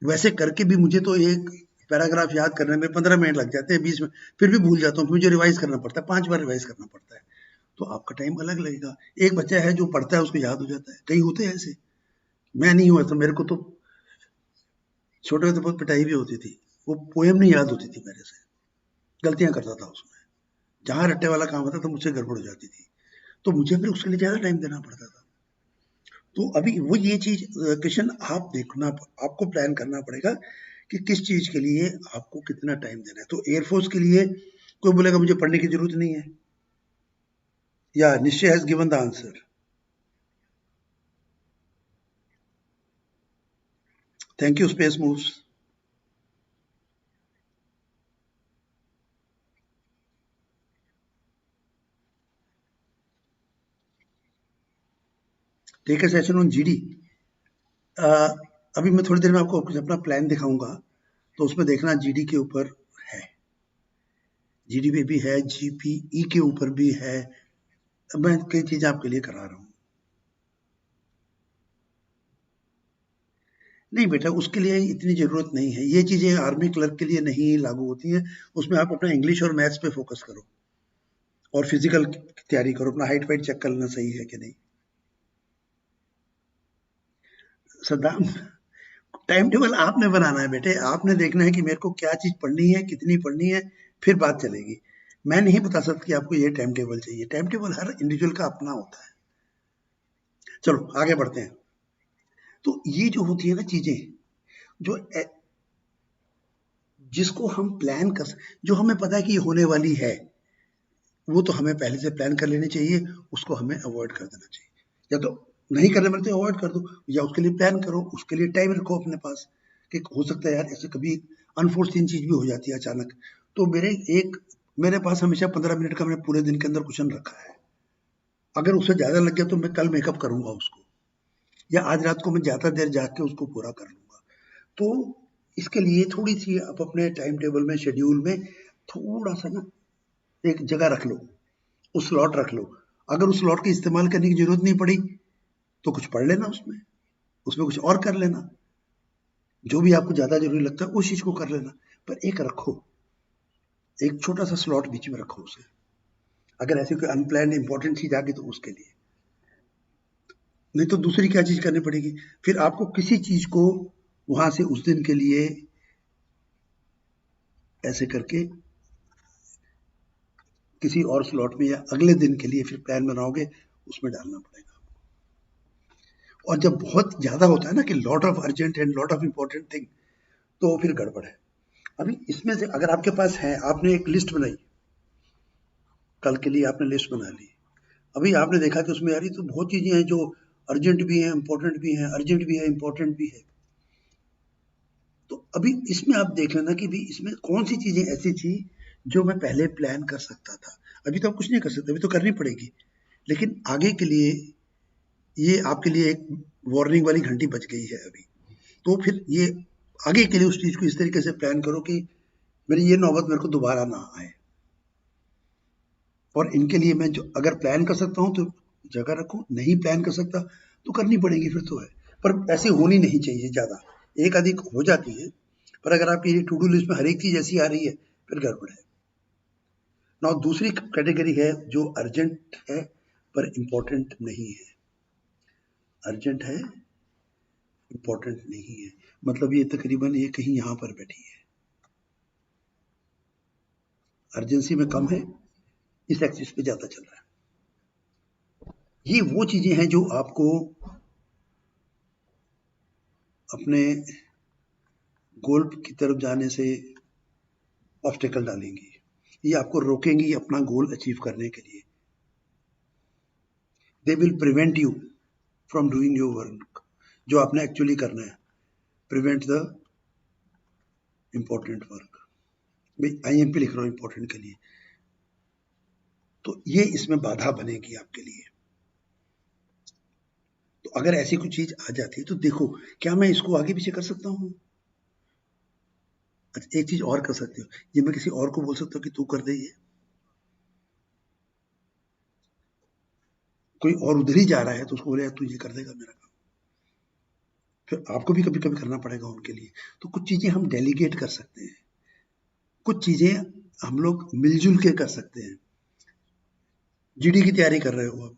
वैसे करके भी मुझे तो एक पैराग्राफ याद करने में 15 मिनट लग जाते हैं, 20 मिनट, फिर भी भूल जाता हूँ, मुझे रिवाइज करना पड़ता है, 5 बार रिवाइज करना पड़ता है, तो आपका टाइम अलग लगेगा। एक बच्चा है जो पढ़ता है उसको याद हो जाता है, कई होते हैं ऐसे, मैं नहीं हुआ तो मेरे को तो छोटे होते बहुत पिटाई भी होती थी, वो पोएम नहीं याद होती थी मेरे से, गलतियां करता था उसमें, जहां रट्टे वाला काम होता था मुझसे गड़बड़ हो जाती थी, तो मुझे फिर उसके लिए ज्यादा टाइम देना पड़ता था। तो अभी वो ये चीज क्वेश्चन आप देखना, आपको प्लान करना पड़ेगा कि किस चीज के लिए आपको कितना टाइम देना है। तो एयरफोर्स के लिए कोई बोलेगा मुझे पढ़ने की जरूरत नहीं है, या Nishchay has given the answer. Thank you space moves. Take a session on GD. अभी मैं थोड़ी देर में आपको अपना प्लान दिखाऊंगा, तो उसमें देखना जीडी के ऊपर है, जीडी पे भी है, जीपीई के ऊपर भी है, मैं कई चीजें आपके लिए करा रहा हूँ। नहीं बेटा, उसके लिए इतनी जरूरत नहीं है, ये चीजें आर्मी क्लर्क के लिए नहीं लागू होती हैं, उसमें आप अपना इंग्लिश और मैथ्स पे फोकस करो, और फिजिकल की तैयारी करो, अपना हाइट वाइट चेक कर लेना सही है कि नहीं। सद्दाम, टाइम टेबल आपने बनाना है बेटे, आपने देखना है कि मेरे को क्या चीज पढ़नी है, कितनी पढ़नी है, फिर बात चलेगी। मैं नहीं बता सकता कि आपको ये टाइम टेबल चाहिए, टाइम टेबल हर इंडिविजुअल का अपना होता है। चलो आगे बढ़ते हैं। तो ये जो होती है ना चीजें, जो जिसको हम प्लान कर, जो हमें पता है कि ये होने वाली है, वो तो हमें पहले से प्लान कर लेनी चाहिए, उसको हमें अवॉइड कर देना चाहिए, या तो नहीं करने में तो अवॉइड कर दो, या उसके लिए प्लान करो, उसके लिए टाइम रखो अपने पास, कि हो सकता है यार ऐसे कभी अनफोर्सिन चीज भी हो जाती है अचानक, तो मेरे पास हमेशा 15 मिनट का मैंने पूरे दिन के अंदर क्वेश्चन रखा है, अगर उससे ज्यादा लग गया तो मैं कल मेकअप करूंगा उसको, या आज रात को मैं ज्यादा देर जाग के उसको पूरा कर लूंगा। तो इसके लिए थोड़ी सी आप अपने टाइम टेबल में, शेड्यूल में थोड़ा सा ना एक जगह रख लो, उस स्लॉट रख लो, अगर उस स्लॉट की इस्तेमाल करने की जरूरत नहीं पड़ी तो कुछ पढ़ लेना उसमें, उसमें कुछ और कर लेना, जो भी आपको ज्यादा जरूरी लगता है उस चीज को कर लेना, पर एक रखो, एक छोटा सा स्लॉट बीच में रखो उसे, अगर ऐसी कोई अनप्लान इंपॉर्टेंट चीज आ गई तो उसके लिए, नहीं तो दूसरी क्या चीज करनी पड़ेगी, फिर आपको किसी चीज को वहां से उस दिन के लिए ऐसे करके किसी और स्लॉट में या अगले दिन के लिए फिर प्लान बनाओगे, उसमें डालना पड़ेगा। और जब बहुत ज़्यादा होता है ना कि lot of urgent and lot of important thing, तो फिर गड़बड़ है। अभी इसमें से अगर आपके पास है, आपने एक लिस्ट बनाई, कल के लिए आपने लिस्ट बना ली, अभी आपने देखा कि उसमें यार ये तो बहुत चीज़ें हैं जो अर्जेंट भी हैं, इम्पोर्टेंट भी हैं, अर्जेंट भी है, इम्पोर्टेंट भी है। तो अभी इसमें आप देख लेना कि भी इसमें कौन सी चीज़ें ऐसी थी जो मैं पहले प्लान कर सकता था। अभी तो आप कुछ नहीं कर सकते, अभी तो करनी पड़ेगी, लेकिन आगे के लिए ये आपके लिए एक वार्निंग वाली घंटी बज गई है अभी। तो फिर ये आगे के लिए उस चीज़ को इस तरीके से प्लान करो कि मेरी ये नौबत मेरे को दोबारा ना आए। और इनके लिए मैं जो अगर प्लान कर सकता हूँ तो जगह रखूँ, नहीं प्लान कर सकता तो करनी पड़ेगी फिर तो है, पर ऐसी होनी नहीं चाहिए ज़्यादा, एक अधिक हो जाती है, पर अगर आपकी टू डू लिस्ट में हर एक चीज़ ऐसी आ रही है फिर गड़बड़ है। ना दूसरी कैटेगरी है जो अर्जेंट है पर इम्पोर्टेंट नहीं है। अर्जेंट है, इम्पोर्टेंट नहीं है, मतलब ये तकरीबन ये कहीं यहाँ पर बैठी है, अर्जेंसी में कम है, इस एक्सिस पे ज़्यादा चल रहा है। ये वो चीज़ें हैं जो आपको अपने गोल की तरफ जाने से ऑब्स्टेकल डालेंगी, ये आपको रोकेंगी अपना गोल अचीव करने के लिए। They will prevent you from doing your work, जो आपने एक्चुअली करना है, प्रिवेंट द इम्पोर्टेंट वर्क। मैं IMP लिख रहा हूँ इम्पोर्टेंट के लिए, तो ये इसमें बाधा बनेगी आपके लिए। तो अगर ऐसी कोई चीज आ जाती है तो देखो क्या मैं इसको आगे पीछे कर सकता हूँ। अच्छा, एक चीज और कर सकते हो, ये मैं किसी और को बोल सकता हूँ कि तू कर दे, ये कोई और उधर ही जा रहा है तो उसको बोले यार तू ये कर देगा मेरा काम, फिर आपको भी कभी कभी करना पड़ेगा उनके लिए। तो कुछ चीजें हम डेलीगेट कर सकते हैं, कुछ चीजें हम लोग मिलजुल के कर सकते हैं। GD की तैयारी कर रहे हो आप,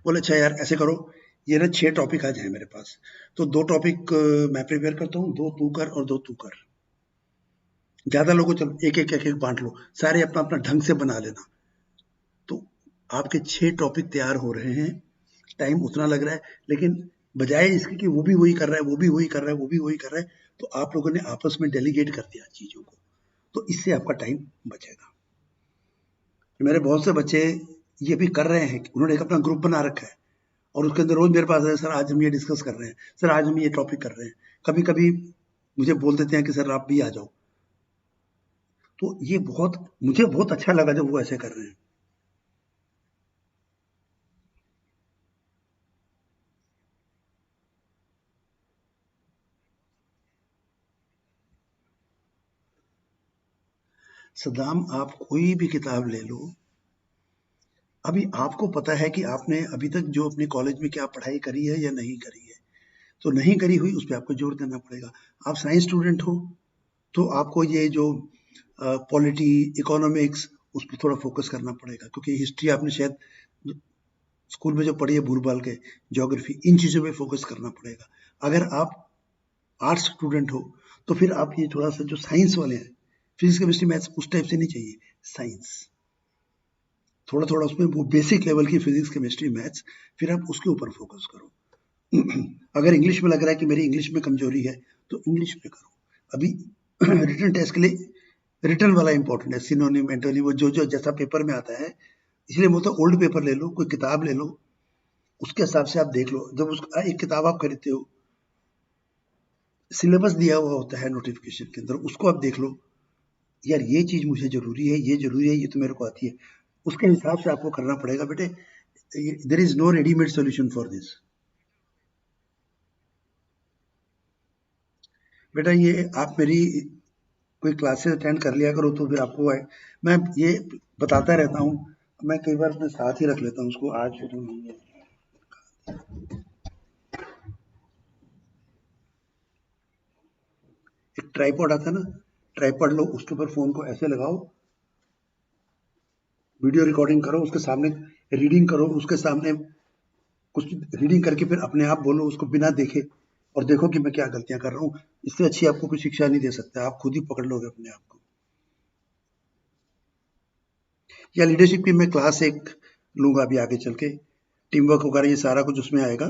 बोले अच्छा यार ऐसे करो, ये ना 6 टॉपिक आज है मेरे पास, तो 2 टॉपिक मैं प्रिपेयर करता हूँ, 2 तू कर और 2 तू कर। ज्यादा लोगों चलो एक एक एक एक बांट लो, सारे अपना अपना ढंग से बना लेना। तो आपके 6 टॉपिक तैयार हो रहे हैं, टाइम उतना लग रहा है, लेकिन बजाय इसके कि वो भी वही कर रहा है, वो भी वही कर रहा है, वो भी वही कर रहा है, तो आप लोगों ने आपस में डेलीगेट कर दिया चीजों को, तो इससे आपका टाइम बचेगा। मेरे बहुत से बच्चे ये भी कर रहे हैं, उन्होंने एक अपना ग्रुप बना रखा है और उसके अंदर रोज मेरे पास है, सर आज हम ये डिस्कस कर रहे हैं, सर आज हम ये टॉपिक कर रहे हैं, कभी कभी मुझे बोल देते हैं कि सर आप भी आ जाओ। तो ये मुझे बहुत अच्छा लगा जब वो ऐसे कर रहे हैं। सदाम, आप कोई भी किताब ले लो, अभी आपको पता है कि आपने अभी तक जो अपने कॉलेज में क्या पढ़ाई करी है या नहीं करी है, तो नहीं करी हुई उस पर आपको जोर देना पड़ेगा। आप साइंस स्टूडेंट हो तो आपको ये जो पॉलिटी, इकोनॉमिक्स, उस पर थोड़ा फोकस करना पड़ेगा, क्योंकि हिस्ट्री आपने शायद स्कूल में जो पढ़ी है भूल भाल के, ज्योग्राफी, इन चीज़ों पे फोकस करना पड़ेगा। अगर आप आर्ट्स स्टूडेंट हो तो फिर आप ये थोड़ा सा जो साइंस वाले हैं, फिजिक्स केमिस्ट्री मैथ्स उस टाइप से नहीं चाहिए, साइंस थोड़ा थोड़ा उसमें वो बेसिक लेवल की फिजिक्स केमिस्ट्री मैथ्स, फिर आप उसके ऊपर फोकस करो। अगर इंग्लिश में लग रहा है कि मेरी इंग्लिश में कमजोरी है तो इंग्लिश में करो। अभी रिटन टेस्ट के लिए रिटन वाला इंपॉर्टेंट है, सिनोनिम, एंटोनिम, वो जो जो जैसा पेपर में आता है, इसलिए वो तो ओल्ड पेपर ले लो, कोई किताब ले लो, उसके हिसाब से आप देख लो। जब एक किताब आप खरीदते हो, सिलेबस दिया हुआ होता है नोटिफिकेशन के अंदर, उसको आप देख लो, यार ये चीज मुझे जरूरी है, ये जरूरी है, ये तो मेरे को आती है, उसके हिसाब से आपको करना पड़ेगा बेटे। There is no readymade solution for this बेटा। ये आप मेरी कोई क्लासेस अटेंड कर लिया करो तो फिर आपको है, मैं ये बताता रहता हूँ, मैं कई बार अपने साथ ही रख लेता हूँ उसको, आज फिर नहीं है। एक ट्राइपॉड आता है ना, ट्राइपॉड लो, उसके ऊपर फोन को ऐसे लगाओ, वीडियो रिकॉर्डिंग करो, उसके सामने रीडिंग करो, उसके सामने कुछ रीडिंग करके फिर अपने आप बोलो उसको बिना देखे, और देखो कि मैं क्या गलतियां कर रहा हूँ। इससे अच्छी आपको कोई शिक्षा नहीं दे सकता, आप खुद ही पकड़ लोगे अपने आप को। या लीडरशिप की मैं क्लास एक लूंगा अभी आगे चल के, टीम वर्क वगैरह ये सारा कुछ उसमें आएगा।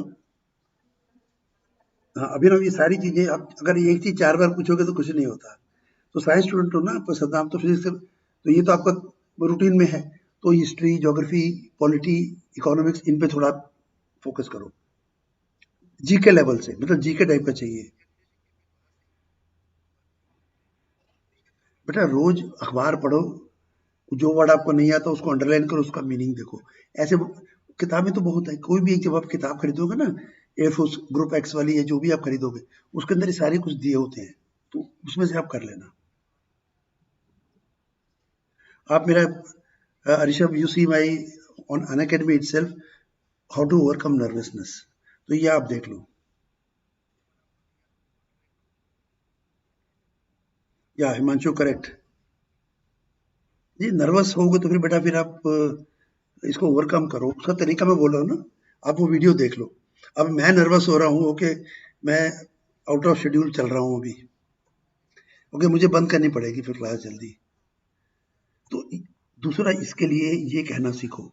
हाँ, अभिनव ये सारी चीजें आप अगर एक चीज 4 बार पूछोगे तो कुछ नहीं होता। तो साइंस स्टूडेंट हो ना आप, सदाम तो फिजिक्स, तो ये तो आपका रूटीन में है। तो हिस्ट्री, ज्योग्राफी, पॉलिटी, इकोनॉमिक्स, इन पे थोड़ा फोकस करो, जीके लेवल से, मतलब जीके टाइप का चाहिए। बेटा रोज अखबार पढ़ो, जो वर्ड आपको नहीं आता उसको अंडरलाइन करो, उसका मीनिंग देखो। ऐसे किताबें तो बहुत है, कोई भी एक जब आप किताब खरीदोगे ना, एयरफोर्स ग्रुप एक्स वाली या जो भी आप खरीदोगे, उसके अंदर ये सारे कुछ दिए होते हैं, तो उसमें से आप कर लेना। आप मेरा Rishabh, you see my on Unacademy itself, how to overcome nervousness, तो ये आप देख लो। या हिमांशु करेक्ट। ये नर्वस होगे तो फिर बेटा फिर आप इसको ओवरकम करो, उसका तरीका मैं बोल रहा हूँ ना, आप वो वीडियो देख लो। अब मैं नर्वस हो रहा हूँ, ओके, मैं आउट ऑफ शेड्यूल चल रहा हूँ अभी, ओके, मुझे बंद करनी पड़ेगी फिर क्लास जल्दी। तो दूसरा इसके लिए ये कहना सीखो,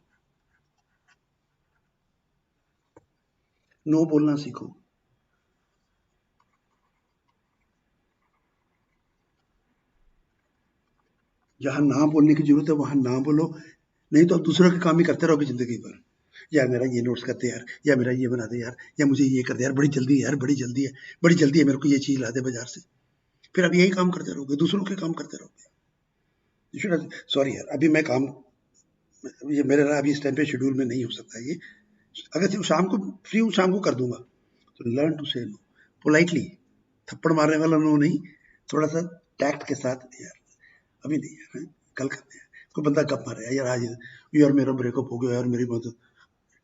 नो बोलना सीखो। जहां ना बोलने की जरूरत है वहां ना बोलो, नहीं तो आप दूसरों के काम ही करते रहोगे जिंदगी भर। यार मेरा ये नोट्स करते यार, या मेरा ये बना दे यार, या मुझे ये कर दे यार, बड़ी जल्दी है यार, बड़ी जल्दी है, बड़ी जल्दी है, मेरे को ये चीज ला दे बाजार से। फिर आप यही काम करते रहोगे, दूसरों के काम करते रहोगे। सॉरी यार, अभी मैं काम, ये मेरा अभी इस टाइम पे शेड्यूल में नहीं हो सकता ये, अगर शाम को फ्री हूँ शाम को कर दूंगा। तो लर्न टू से नो पोलाइटली, थप्पड़ मारने वाला नो नहीं, थोड़ा सा टैक्ट के साथ, यार अभी नहीं यार, कल करते हैं। कोई बंदा कब मारे यार, आज यार मेरा ब्रेकअप हो गया यार, मेरी मदद,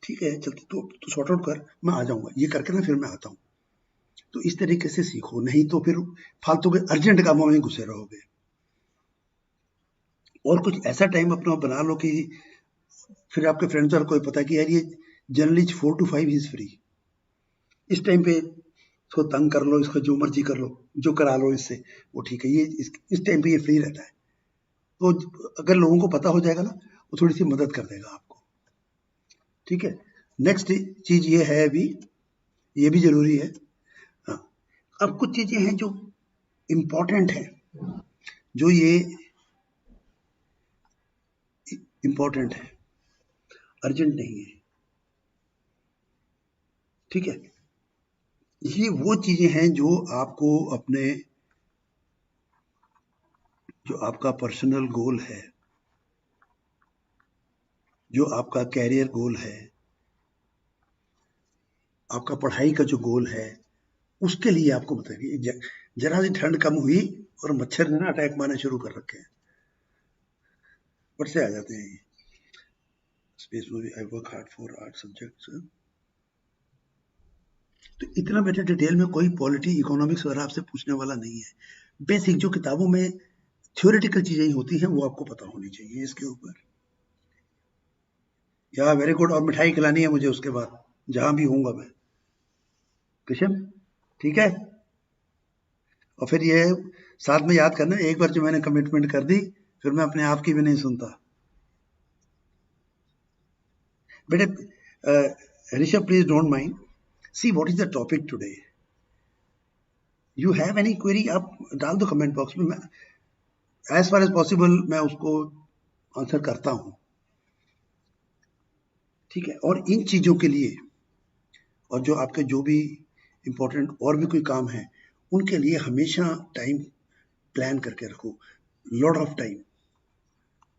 ठीक है चलते, तो सॉर्ट आउट कर, मैं आ जाऊंगा, ये करके ना फिर मैं आता हूँ। तो इस तरीके से सीखो, नहीं तो फिर फालतू के अर्जेंट कामों में घुसे रहोगे। और कुछ ऐसा टाइम अपना बना लो कि फिर आपके फ्रेंड्स और कोई पता है कि यार ये जनरली 4 to 5 इज फ्री, इस टाइम पे इसको तंग कर लो, इसको जो मर्जी कर लो, जो करा लो इससे, वो ठीक है, ये इस टाइम पे ये फ्री रहता है। तो अगर लोगों को पता हो जाएगा ना, वो थोड़ी सी मदद कर देगा आपको, ठीक है। नेक्स्ट चीज ये है अभी, ये भी जरूरी है। हाँ, अब कुछ चीजें हैं जो इम्पोर्टेंट है, जो ये इम्पोर्टेंट है, अर्जेंट नहीं है, ठीक है। ये वो चीजें हैं जो आपको अपने, जो आपका पर्सनल गोल है, जो आपका कैरियर गोल है, आपका पढ़ाई का जो गोल है, उसके लिए आपको बताइए। जरा सी ठंड कम हुई और मच्छर ने ना अटैक मारना शुरू कर रखे हैं, ऊपर से आ जाते हैं ये। Space movie, I work hard for art subjects. तो इतना बेटा डिटेल में कोई पॉलिटी, इकोनॉमिक्स वगैरह आपसे पूछने वाला नहीं है। बेसिक जो किताबों में थ्योरेटिकल चीजें होती हैं वो आपको पता होनी चाहिए इसके ऊपर। या वेरी गुड, और मिठाई खिलानी है मुझे उसके बाद, जहां भी हूंगा मैं, कृष्ण, ठीक है। और फिर ये साथ में याद करना, एक बार जो मैंने कमिटमेंट कर दी फिर मैं अपने आप की भी नहीं सुनता बेटे। Rishabh please don't mind, see what is the topic today, you have any query आप डाल दो कमेंट बॉक्स में, मैं एज फार एज पॉसिबल मैं उसको आंसर करता हूं, ठीक है। और इन चीजों के लिए, और जो आपके जो भी इंपॉर्टेंट और भी कोई काम है, उनके लिए हमेशा टाइम प्लान करके रखो। Lot of time,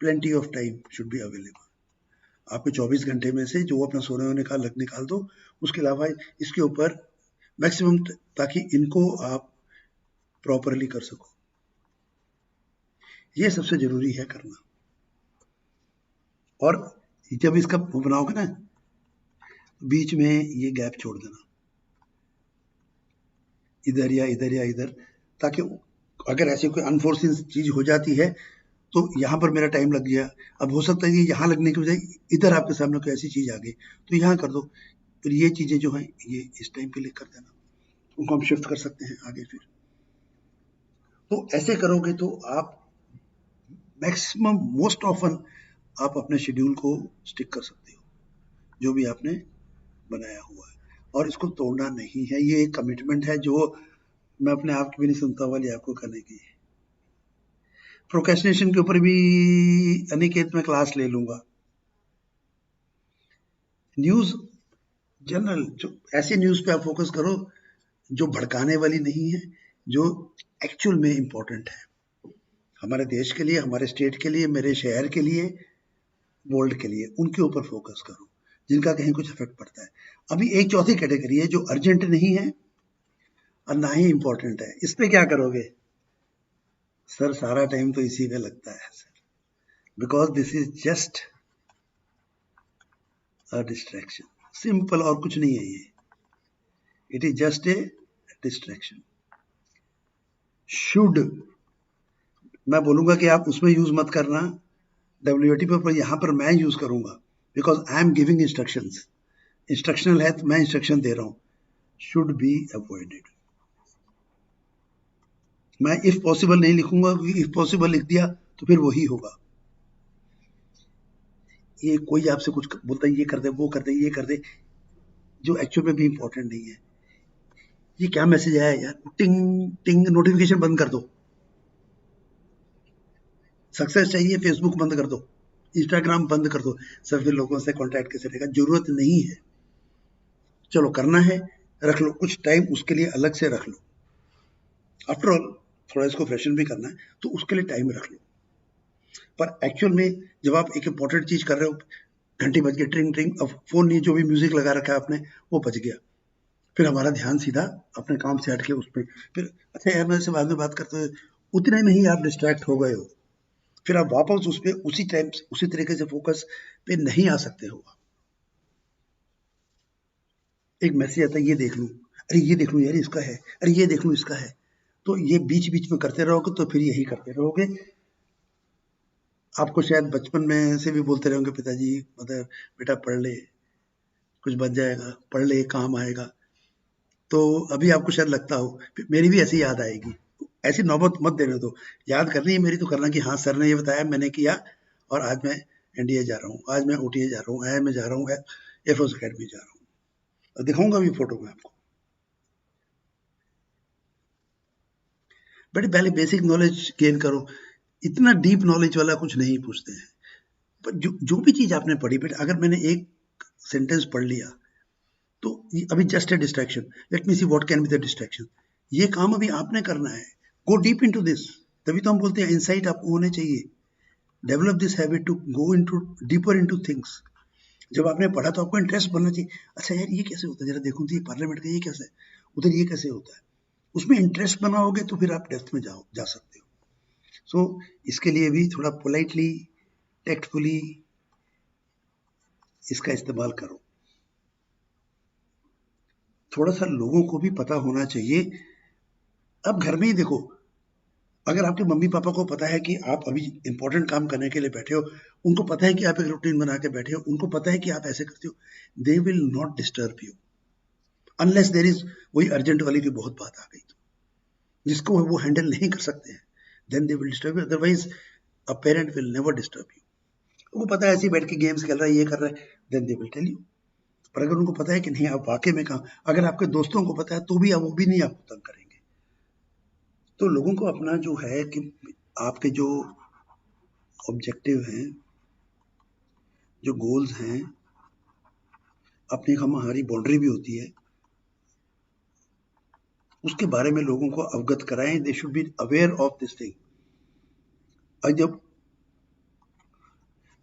plenty of time should be available. आपके 24 घंटे में से जो अपना सोने होने का लग निकाल दो, उसके अलावा इसके ऊपर मैक्सिमम, ताकि इनको आप प्रॉपरली कर सको, ये सबसे जरूरी है करना। और जब इसका बनाओगे ना, बीच में ये गैप छोड़ देना, इधर या इधर या इधर, ताकि अगर ऐसी कोई अनफोर्सिन चीज हो जाती है तो यहाँ पर मेरा टाइम लग गया, अब हो सकता है कि यहाँ लगने की बजाय इधर आपके सामने कोई ऐसी चीज आ गई तो यहाँ कर दो, फिर ये चीजें जो है ये इस टाइम पे कर देना, उनको हम शिफ्ट कर सकते हैं आगे फिर। तो ऐसे करोगे तो आप मैक्सिमम, मोस्ट ऑफन आप अपने शेड्यूल को स्टिक कर सकते हो, जो भी आपने बनाया हुआ है और इसको तोड़ना नहीं है। ये एक कमिटमेंट है जो मैं अपने आप की भी नहीं सुनता वाली आपको करने की। प्रोक्रेस्टिनेशन के ऊपर भी अनिकेत में क्लास ले लूंगा। न्यूज जनरल जो ऐसी न्यूज पे आप फोकस करो जो भड़काने वाली नहीं है, जो एक्चुअल में इंपॉर्टेंट है हमारे देश के लिए, हमारे स्टेट के लिए, मेरे शहर के लिए, वर्ल्ड के लिए। उनके ऊपर फोकस करो जिनका कहीं कुछ इफेक्ट पड़ता है। अभी एक चौथी कैटेगरी है जो अर्जेंट नहीं है और ना ही इंपॉर्टेंट है। इस पे क्या करोगे? सर सारा टाइम तो इसी में लगता है sir, because this is just a distraction. Simple, और कुछ नहीं है ये। It is just a distraction. Should मैं बोलूंगा कि आप उसमें यूज मत करना WOT पर यहां पर मैं यूज करूंगा because I am giving instructions. Instructional है तो मैं इंस्ट्रक्शन दे रहा हूं। Should be avoided. मैं इफ पॉसिबल नहीं लिखूंगा क्योंकि इफ पॉसिबल लिख दिया तो फिर वही होगा। ये कोई आपसे कुछ बोलता है ये कर दे, वो कर दे, ये कर दे, जो एक्चुअल में भी इंपॉर्टेंट नहीं है। ये क्या मैसेज आया यार? टिंग टिंग नोटिफिकेशन बंद कर दो। सक्सेस चाहिए, फेसबुक बंद कर दो, इंस्टाग्राम बंद कर दो। सर फिर लोगों से कांटेक्ट कैसे रहेगा? जरूरत नहीं है। चलो करना है रख लो, कुछ टाइम उसके लिए अलग से रख लो। आफ्टर ऑल थोड़ा इसको फ्रेशन भी करना है तो उसके लिए टाइम रख लो। पर एक्चुअल में जब आप एक इंपॉर्टेंट चीज कर रहे हो, घंटी बज गई, ट्रिंग ट्रिंग, अब फोन नहीं, जो भी म्यूजिक लगा रखा है आपने वो बज गया, फिर हमारा ध्यान सीधा अपने काम से हटके उस पर। फिर अच्छा यार मैं इससे बाद में बात करते हुए, उतने में ही आप डिस्ट्रैक्ट हो गए हो, फिर आप वापस उस पर उसी टाइम उसी तरीके से फोकस पे नहीं आ सकते हो। एक मैसेज आता है ये देख लूं, अरे ये देख लूं यार इसका है, अरे ये देख लूं इसका है, तो ये बीच बीच में करते रहोगे तो फिर यही करते रहोगे। आपको शायद बचपन में से भी बोलते रहेंगे पिताजी, मतलब बेटा पढ़ ले कुछ बच जाएगा, पढ़ ले काम आएगा। तो अभी आपको शायद लगता हो, मेरी भी ऐसी याद आएगी। ऐसी नौबत मत देने दो। याद करनी है मेरी तो करना कि हाँ सर ने ये बताया, मैंने किया, और आज मैं NDA जा रहा हूँ, आज मैं OTA जा रहा हूँ, मैं जा रहा हूँ, एयरफोर्स अकेडमी जा रहा हूँ, और दिखाऊंगा भी फोटो में आपको। बट पहले बेसिक नॉलेज गेन करो। इतना डीप नॉलेज वाला कुछ नहीं पूछते हैं। पर जो भी चीज आपने पढ़ी, बेटा अगर मैंने एक सेंटेंस पढ़ लिया तो अभी just a distraction, let me see what can be the distraction. ये काम अभी आपने करना है। Go deep into this. तभी तो हम बोलते हैं इनसाइट आपको होने चाहिए। Develop this habit to go into deeper into things. जब आपने पढ़ा तो आपको इंटरेस्ट बनना चाहिए। अच्छा यार ये कैसे होता है, जरा देखूं तो ये पार्लियामेंट का ये कैसे है, उधर ये कैसे होता है। उसमें इंटरेस्ट बनाओगे तो फिर आप डेप्थ में जा सकते हो। सो इसके लिए भी थोड़ा पोलाइटली, टेक्टफुली इसका इस्तेमाल करो। थोड़ा सा लोगों को भी पता होना चाहिए। अब घर में ही देखो, अगर आपके मम्मी पापा को पता है कि आप अभी इंपॉर्टेंट काम करने के लिए बैठे हो, उनको पता है कि आप एक रूटीन बना के बैठे हो, उनको पता है कि आप ऐसे करते हो, they will not disturb you unless there is वही अर्जेंट वाली की बहुत बात आ गई तो, जिसको वो हैंडल नहीं कर सकते हैं, then they will disturb you. Otherwise a parent will never disturb you. उनको पता है ऐसे ही बैठ के गेम्स खेल रहा है, ये कर रहा है, then they will tell you. पर अगर उनको पता है कि नहीं आप वाकई में काम, अगर आपके दोस्तों को पता है तो भी वो भी नहीं आपको तंग करेंगे। तो लोगों को अपना जो है कि आपके जो ऑब्जेक्टिव हैं, जो गोल्स हैं, अपनी हमारी बाउंड्री भी होती है, उसके बारे में लोगों को अवगत कराएं। They should be aware of this thing. और जब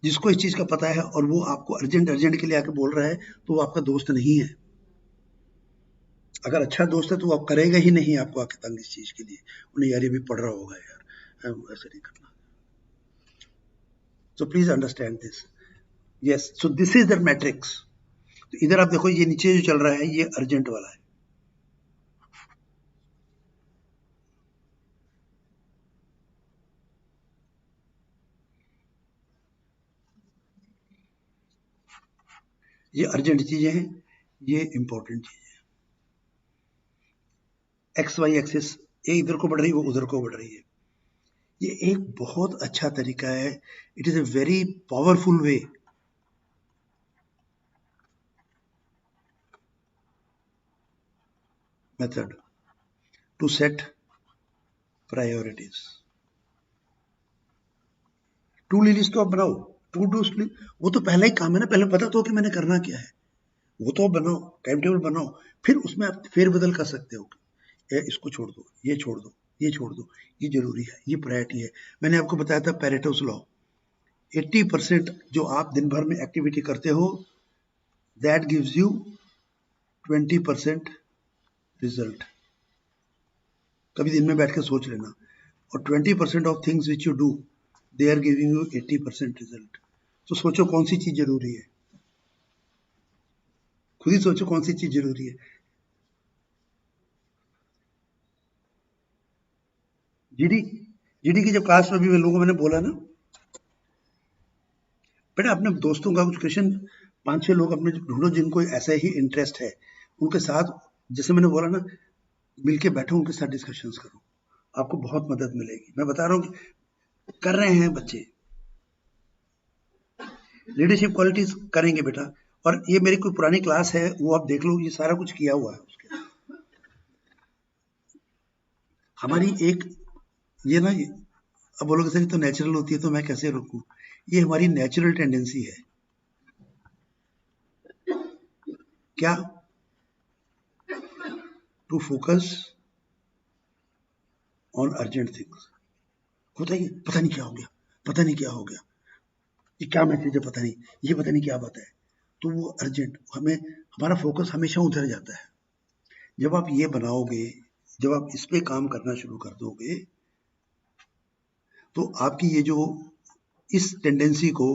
जिसको इस चीज का पता है और वो आपको अर्जेंट अर्जेंट के लिए आके बोल रहा है तो वो आपका दोस्त नहीं है। अगर अच्छा दोस्त है तो वो आप करेगा ही नहीं आपको आके तंग इस चीज के लिए। उन्हें यार ये भी पढ़ रहा होगा यार, ऐसे नहीं करना। So please understand this. Yes, so this is the matrix. तो इधर आप देखो ये नीचे जो चल रहा है ये अर्जेंट वाला है। ये अर्जेंट चीजें हैं, ये इंपॉर्टेंट चीजें हैं। XY एक्सिस, ये इधर को बढ़ रही है, वो उधर को बढ़ रही है। ये एक बहुत अच्छा तरीका है। It is a very powerful way. method to set priorities. To do list तो आप बनाओ, टू डू वो तो पहला ही काम है ना, पहले पता तो कि मैंने करना क्या है, वो तो आप बनाओ, टाइम टेबल बनाओ, फिर उसमें आप फेरबदल कर सकते हो, इसको छोड़ दो, ये छोड़ दो, ये छोड़ दो, ये जरूरी है, ये प्रायोरिटी है। मैंने आपको बताया था पैरेटोस लॉ, 80% जो आप दिन भर में एक्टिविटी करते हो, दैट गिव्स यू 20% रिजल्ट। कभी दिन में बैठ के सोच लेना, और 20% of things which you do they are giving you 80% result. तो सोचो कौन सी चीज जरूरी है, खुद ही सोचो कौन सी चीज जरूरी है। जीडी की जब क्लास में भी लोगों मैंने बोला ना, बेटा अपने दोस्तों का कुछ क्वेश्चन 5-6 लोग अपने ढूंढो जिनको ऐसा ही इंटरेस्ट है, उनके साथ, जैसे मैंने बोला ना, मिलके बैठो, उनके साथ डिस्कशंस करो, आपको बहुत मदद मिलेगी। मैं बता रहा हूँ कि कर रहे हैं बच्चे, लीडरशिप क्वालिटीज करेंगे बेटा। और ये मेरी कोई पुरानी क्लास है, वो आप देख लो, ये सारा कुछ किया हुआ है उसके। हमारी एक ये ना, अब बोलोगे सर तो नेचुरल होती है तो मैं कैसे रोकूं, ये हमारी नेचुरल टेंडेंसी है। क्या? To focus on urgent things. होता है पता नहीं क्या हो गया, पता नहीं क्या हो गया, ये क्या मैसेज है पता नहीं, ये पता नहीं क्या बात है, तो वो अर्जेंट, हमें हमारा फोकस हमेशा उधर जाता है। जब आप ये बनाओगे, जब आप इस पे काम करना शुरू कर दोगे, तो आपकी ये जो इस टेंडेंसी को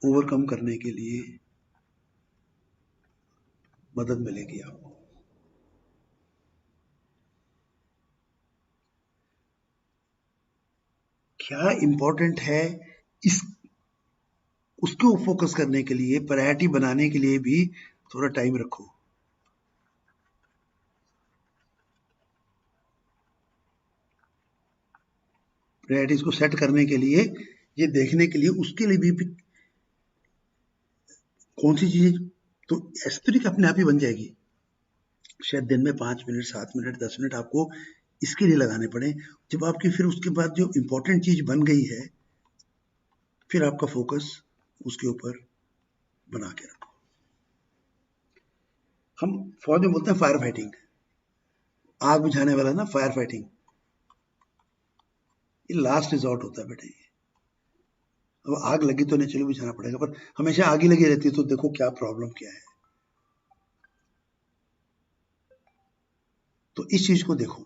ओवरकम करने के लिए मदद मिलेगी आपको। क्या इंपॉर्टेंट है, इस उसको फोकस करने के लिए, प्रायोरिटी बनाने के लिए भी थोड़ा टाइम रखो। प्रायोरिटीज को सेट करने के लिए, ये देखने के लिए, उसके लिए भी कौन सी चीज, तो एस्पिरिक अपने आप ही बन जाएगी। शायद दिन में 5 मिनट, 7 मिनट, 10 मिनट आपको इसके लिए लगाने पड़े। जब आपकी फिर उसके बाद जो इंपॉर्टेंट चीज बन गई है, फिर आपका फोकस उसके ऊपर बना के रखो। हम फौज में बोलते हैं फायर फाइटिंग, आग बुझाने वाला ना, फायर फाइटिंग, ये लास्ट रिजॉर्ट होता है बेटा। ये अब आग लगी तो नहीं, चलो बुझाना पड़ेगा, पर हमेशा आग ही लगी रहती है, तो देखो क्या प्रॉब्लम क्या है। तो इस चीज को देखो,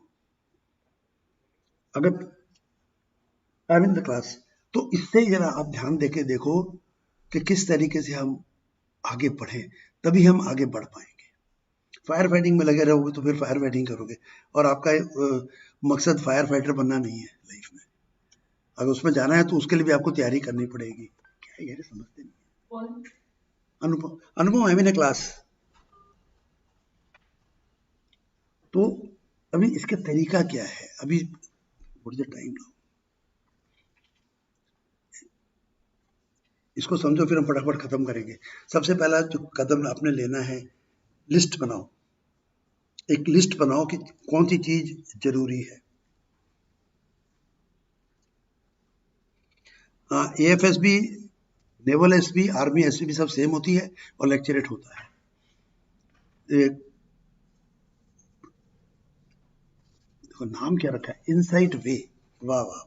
अगर I am in the class, तो इससे जरा आप ध्यान देके देखो कि किस तरीके से हम आगे बढ़े, तभी हम आगे बढ़ पाएंगे। फायर फाइटिंग में लगे रहोगे तो फिर फायर फाइटिंग करोगे, और आपका मकसद फायर फाइटर बनना नहीं है लाइफ में। अगर उसमें जाना है तो उसके लिए भी आपको तैयारी करनी पड़ेगी। क्या यार समझते नहीं। अनुपम, अनुपम आई मीन ए क्लास। तो अभी इसका तरीका क्या है, अभी टाइम लो, इसको समझो, फिर हम फटाफट खत्म करेंगे। सबसे पहला जो कदम आपने लेना है, लिस्ट बनाओ, एक लिस्ट बनाओ कि कौन सी चीज जरूरी है। AFSB, naval SB, army SB सब सेम होती है, और लेक्चरेट होता है। देखो नाम क्या रखा है, इनसाइट वे, वाह वाह।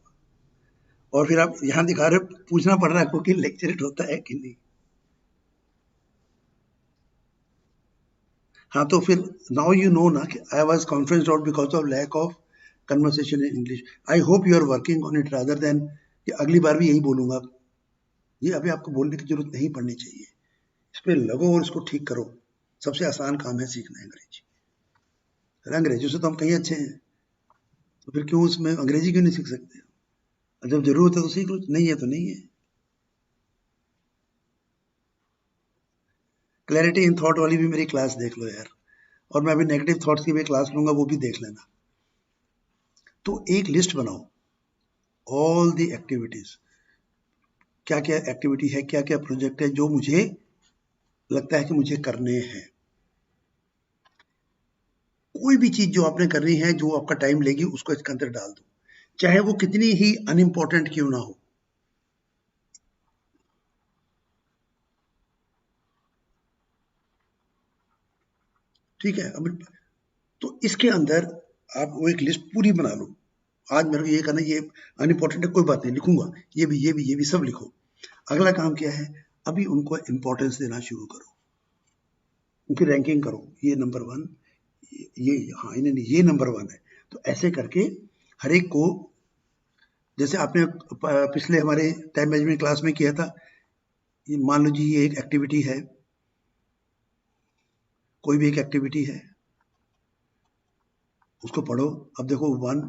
और फिर आप यहाँ दिखा रहे हो, पूछना पड़ रहा है आपको कि लेक्चरेट होता है कि नहीं। हाँ, तो फिर नाउ यू नो ना कि I was conferenced out because of lack of conversation in English. I hope you are working on it rather than कि अगली बार भी यही बोलूंगा। ये अभी आपको बोलने की जरूरत नहीं पड़नी चाहिए, इस पे लगो और इसको ठीक करो। सबसे आसान काम है सीखना अंग्रेजी। अंग्रेजी से तो हम कहीं अच्छे हैं, तो फिर क्यों उसमें अंग्रेजी क्यों नहीं सीख सकते? जब जरूरत है तो सीख लो, नहीं है तो नहीं है। क्लैरिटी इन थॉट वाली भी मेरी क्लास देख लो यार, और मैं अभी नेगेटिव थॉट्स की भी क्लास लूंगा, वो भी देख लेना। तो एक लिस्ट बनाओ, ऑल दी एक्टिविटीज, क्या क्या एक्टिविटी है, क्या क्या प्रोजेक्ट है जो मुझे लगता है कि मुझे करने हैं, कोई भी चीज जो आपने करनी है, जो आपका टाइम लेगी, उसको इसके अंदर डाल दो, चाहे वो कितनी ही अनइम्पोर्टेंट क्यों ना हो। ठीक है। अब तो इसके अंदर आप वो एक लिस्ट पूरी बना लो। आज मेरे को ये करना, ये अनइम्पोर्टेंट है, कोई बात नहीं, लिखूंगा, ये भी, ये भी, ये भी, सब लिखो। अगला काम क्या है, अभी उनको इम्पोर्टेंस देना शुरू करो, उनकी रैंकिंग करो, ये नंबर 1, ये हाँ, इन्हें ये नंबर 1 है। तो ऐसे करके हर एक को, जैसे आपने पिछले हमारे टाइम मैनेजमेंट क्लास में किया था, ये मान लो जी, ये एक एक्टिविटी है, कोई भी एक एक्टिविटी है, उसको पढ़ो। अब देखो 1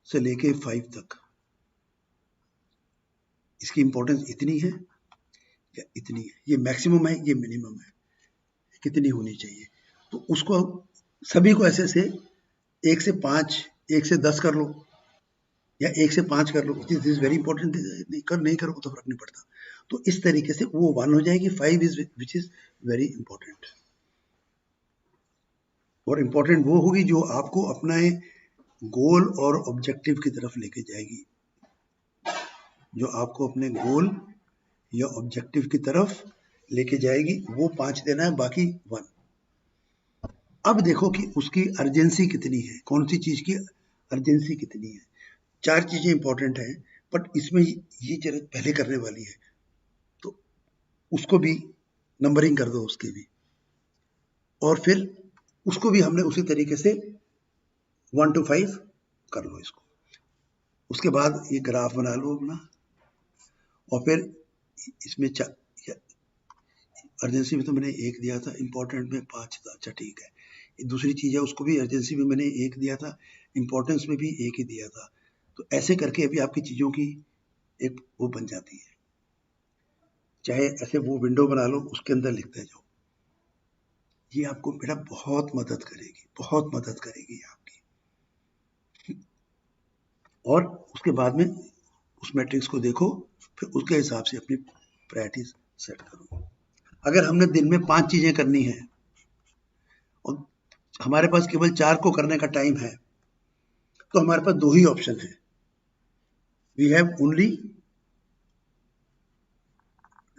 से लेके 5 तक इसकी इंपॉर्टेंस इतनी है या इतनी है, ये मैक्सिमम है, ये मिनिमम है, कितनी होनी चाहिए। तो उसको सभी को ऐसे से 1 से 5, 1 से 10 कर लो, या 1 से 5 कर लो। दिस इज वेरी इंपॉर्टेंट, नहीं करो तो फर्क नहीं पड़ता। तो इस तरीके से वो 1 हो जाएगी, 5 is which is very important. और इंपॉर्टेंट वो होगी जो आपको अपना गोल और ऑब्जेक्टिव की तरफ लेके जाएगी, जो आपको अपने गोल या ऑब्जेक्टिव की तरफ लेके जाएगी, वो 5 देना है, बाकी 1। अब देखो कि उसकी अर्जेंसी कितनी है, कौन सी चीज की अर्जेंसी कितनी है। 4 चीजें इंपॉर्टेंट हैं, बट इसमें ये जरूरत पहले करने वाली है, तो उसको भी नंबरिंग कर दो, उसकी भी। और फिर उसको भी हमने उसी तरीके से 1 to 5 कर लो इसको। उसके बाद ये ग्राफ बना लो अपना, और फिर इसमें अर्जेंसी में तो मैंने 1 दिया था, इंपॉर्टेंट में 5 था, अच्छा ठीक है। दूसरी चीज है, उसको भी अर्जेंसी में मैंने 1 दिया था, इंपॉर्टेंस में भी 1 ही दिया था। तो ऐसे करके अभी आपकी चीजों की एक वो बन जाती है। चाहे ऐसे वो विंडो बना लो, उसके अंदर लिखते जाओ। ये आपको बेटा बहुत मदद करेगी, बहुत मदद करेगी आपकी। और उसके बाद में उस मैट्रिक्स को देखो, फिर उसके हिसाब से अपनी प्रायोरिटीज सेट करो। अगर हमने दिन में 5 चीजें करनी है और हमारे पास केवल 4 को करने का टाइम है, तो हमारे पास 2 ही ऑप्शन है। We have only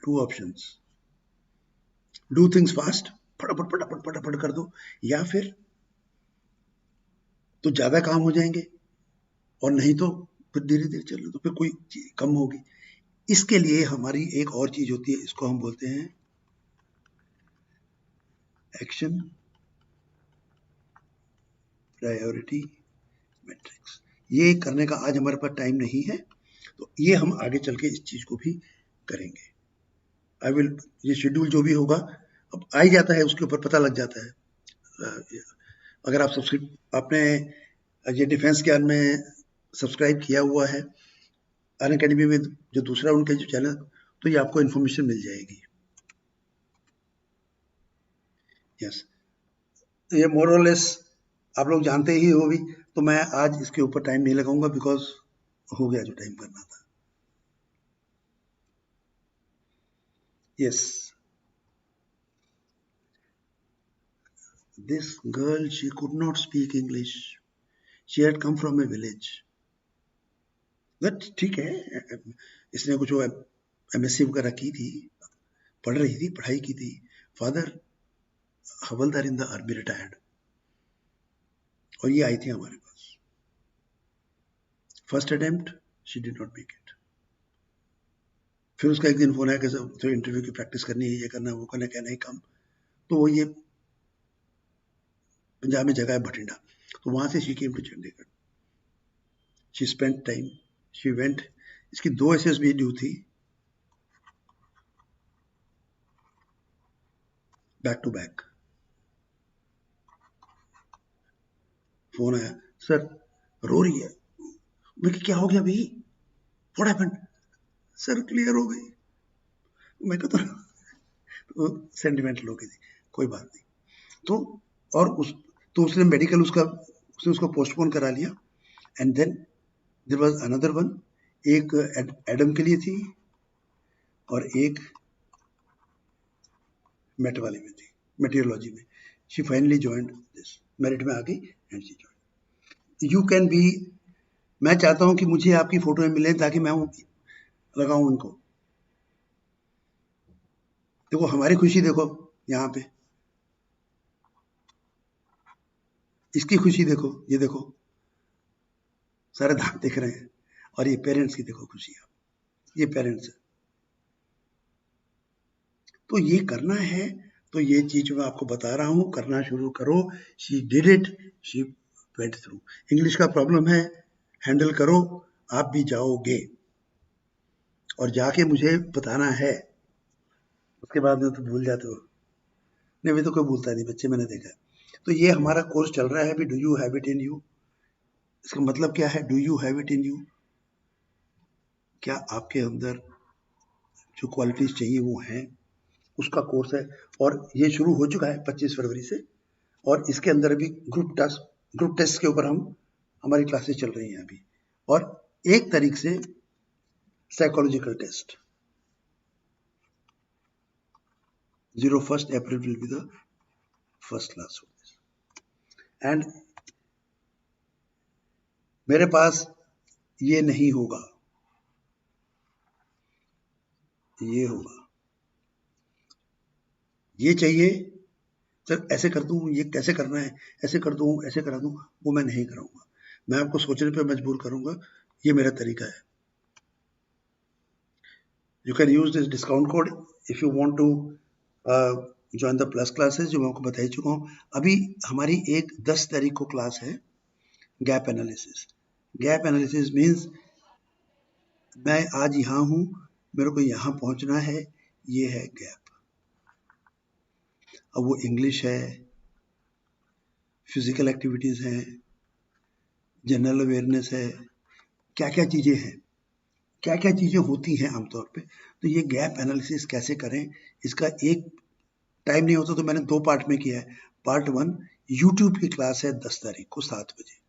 2 options. Do things fast, फटाफट फटाफट फटाफट कर दो, या फिर तो ज्यादा काम हो जाएंगे, और नहीं तो फिर धीरे धीरे चल लो, तो फिर कोई चीज कम होगी। इसके लिए हमारी एक और चीज होती है, इसको हम बोलते हैं एक्शन प्रायोरिटी मैट्रिक्स। ये करने का आज हमारे पास टाइम नहीं है, तो ये हम आगे चल के इस चीज को भी करेंगे। आई विल, ये शेड्यूल जो भी होगा अब आ ही जाता है, उसके ऊपर पता लग जाता है। अगर आप आपने ये डिफेंस ज्ञान में सब्सक्राइब किया हुआ है, अनअकैडमी में जो दूसरा उनका जो चैनल, तो ये आपको इन्फॉर्मेशन मिल जाएगी। यस, ये मोर और लेस आप लोग जानते ही हो भी, तो मैं आज इसके ऊपर टाइम नहीं लगाऊंगा, बिकॉज हो गया जो टाइम करना था। Yes, this girl, she could not speak English. She had come from a village. But ठीक है, इसने कुछ वो MSc वगैरह की थी, पढ़ रही थी, पढ़ाई की थी। Father havildar in the army, retired, और ये आई थी हमारे पास। First attempt she did not make it. फिर उसका एक दिन फोन आया कि तो इंटरव्यू की प्रैक्टिस करनी है, ये करना है, वो करना, क्या नहीं कम। तो वो ये पंजाब में जगह है भटिंडा, तो वहां से she came to Chandigarh. She spent time, she went. इसकी 2 SSB ड्यू थी, बैक टू बैक। फोन आया, सर रो रही है। मैं क्या हो गया भाई, व्हाट हैपेंड? सर क्लियर हो गई। मैं कहता तो सेंटिमेंटल हो गई थी, कोई बात नहीं। तो और उसने मेडिकल उसने उसको पोस्टपोन करा लिया। And then there was another one, एक एडम के लिए थी और एक मेट वाले में थी, मेटीरियोलॉजी में। She finally joined this. Merit में आ गई and she join. You can be, मैं चाहता हूं कि मुझे आपकी फोटो मिले ताकि मैं लगाऊं उनको। देखो हमारी खुशी, देखो यहाँ पे इसकी खुशी देखो, ये देखो सारे दांत दिख रहे हैं, और ये पेरेंट्स की देखो खुशी, ये पेरेंट्स है। तो ये करना है, तो ये चीज मैं आपको बता रहा हूं, करना शुरू करो। She did it, she went through. English का प्रॉब्लम है, हैंडल करो, आप भी जाओगे और जाके मुझे बताना है। उसके बाद में तो भूल जाते हो, नहीं भी तो कोई भूलता नहीं बच्चे, मैंने देखा। तो ये हमारा कोर्स चल रहा है अभी, do you have it in you. इसका मतलब क्या है, do you have it in you, क्या आपके अंदर जो क्वालिटीज चाहिए वो हैं, उसका कोर्स है। और ये शुरू हो चुका है 25 फरवरी से, और इसके अंदर भी ग्रुप टेस्ट के ऊपर हमारी क्लासेस चल रही हैं अभी, और एक तारीख से psychological test. 1st April will be the first class of this. And मेरे पास ये नहीं होगा, ये होगा, ये चाहिए सर, ऐसे कर दूं, ये कैसे करना है, ऐसे कर दूं, ऐसे करा दूं, वो मैं नहीं कराऊंगा। मैं आपको सोचने पे मजबूर करूंगा, ये मेरा तरीका है। You can use this discount code if you want to join the plus classes, जो मैं आपको बता ही चुका हूँ। अभी हमारी एक 10 तारीख को क्लास है, gap analysis. Gap analysis means मैं आज यहाँ हूँ, मेरे को यहाँ पहुँचना है, ये है गैप। अब वो इंग्लिश है, फिजिकल एक्टिविटीज हैं, जनरल अवेयरनेस है, क्या क्या चीजें हैं, क्या क्या चीजें होती हैं आमतौर पे। तो ये गैप एनालिसिस कैसे करें, इसका एक टाइम नहीं होता, तो मैंने 2 पार्ट में किया है। पार्ट 1 यूट्यूब की क्लास है 10 तारीख को 7 बजे,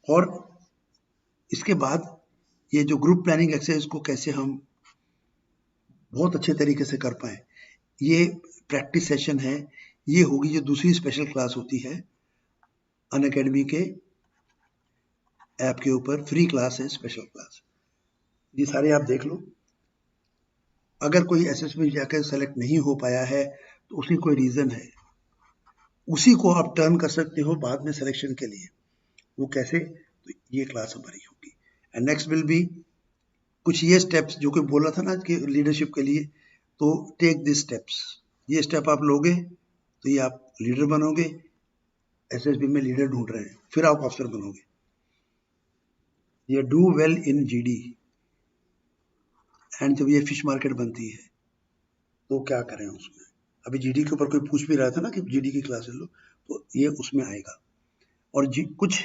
और इसके बाद ये जो ग्रुप प्लानिंग एक्सरसाइज को कैसे हम बहुत अच्छे तरीके से कर पाए, ये प्रैक्टिस सेशन है। ये होगी जो दूसरी स्पेशल क्लास होती है अनअकैडमी के ऐप के ऊपर, फ्री क्लास है, स्पेशल क्लास। ये सारे आप देख लो। अगर कोई एसएसबी जाकर सेलेक्ट नहीं हो पाया है तो उसकी कोई रीजन है, उसी को आप टर्न कर सकते हो बाद में सिलेक्शन के लिए। वो कैसे, तो ये क्लास हमारी होगी। एंड नेक्स्ट विल बी कुछ ये स्टेप्स जो कि बोला था ना कि लीडरशिप के लिए, तो टेक दिस स्टेप्स, ये स्टेप आप लोगे तो ये आप लीडर बनोगे। एसएसबी में लीडर ढूंढ रहे हैं, फिर आप अफसर बनोगे। ये do well in GD, and जब ये फिश मार्केट बनती है तो क्या करें उसमें। अभी जीडी के ऊपर कोई पूछ भी रहा था ना कि जीडी की क्लास ले लो, तो ये उसमें आएगा। और कुछ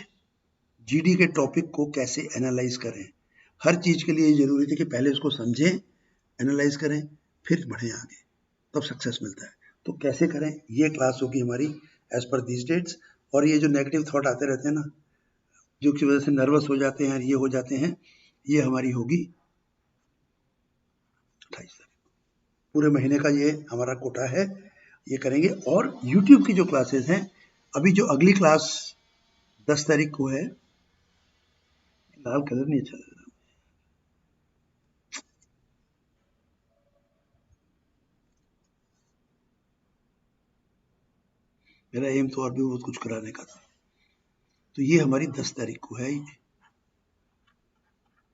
जीडी के टॉपिक को कैसे एनालाइज करें, हर चीज के लिए ये जरूरी है कि पहले उसको समझें, एनालाइज करें, फिर बढ़े आगे, तब सक्सेस मिलता है। तो कैसे करें, ये क्लास होगी हमारी एज पर दीज डेट्स। और ये जो नेगेटिव थॉट आते रहते हैं ना, जो की वजह से नर्वस हो जाते हैं, ये हो जाते हैं, ये हमारी होगी 28 तारीख, पूरे महीने का ये हमारा कोटा है, ये करेंगे। और यूट्यूब की जो क्लासेस हैं, अभी जो अगली क्लास 10 तारीख को है, लाल कलर नहीं अच्छा लग रहा, मेरा एम तो और भी बहुत कुछ कराने का था। तो ये हमारी 10 तारीख को है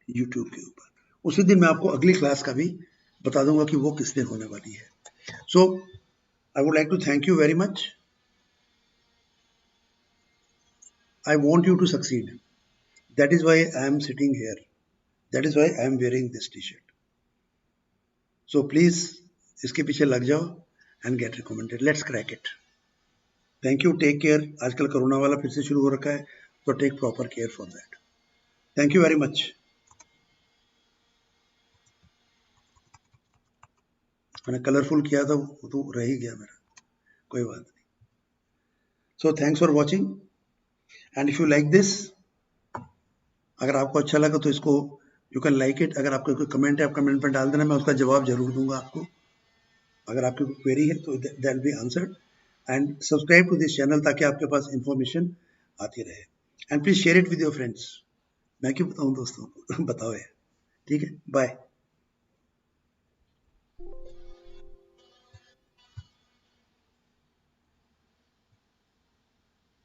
यूट्यूब के ऊपर। उसी दिन मैं आपको अगली क्लास का भी बता दूंगा कि वो किस दिन होने वाली है। So I would like to thank you very much. I want you to succeed. That is why I am sitting here. That is why I am wearing this t-shirt. So please, इसके पीछे लग जाओ and get recommended. Let's crack it. Thank you. Take care. आजकल corona वाला फिर से शुरू हो रखा है, तो take proper care for that. Thank you very much. मैंने कलरफुल किया था, वो तो रह ही गया मेरा, कोई बात नहीं। So thanks for watching. And if you like this, अगर आपको अच्छा लगा तो इसको यू कैन लाइक इट। अगर आपका कोई कमेंट है, आप कमेंट पर डाल देना, मैं उसका जवाब जरूर दूंगा आपको। अगर आपकी कोई क्वेरी है तो that will be answered, and subscribe to this channel ताकि आपके पास इंफॉर्मेशन आती रहे, and please share it with your friends. मैं क्यों बताऊं दोस्तों को बताओ यार, ठीक है, बाय।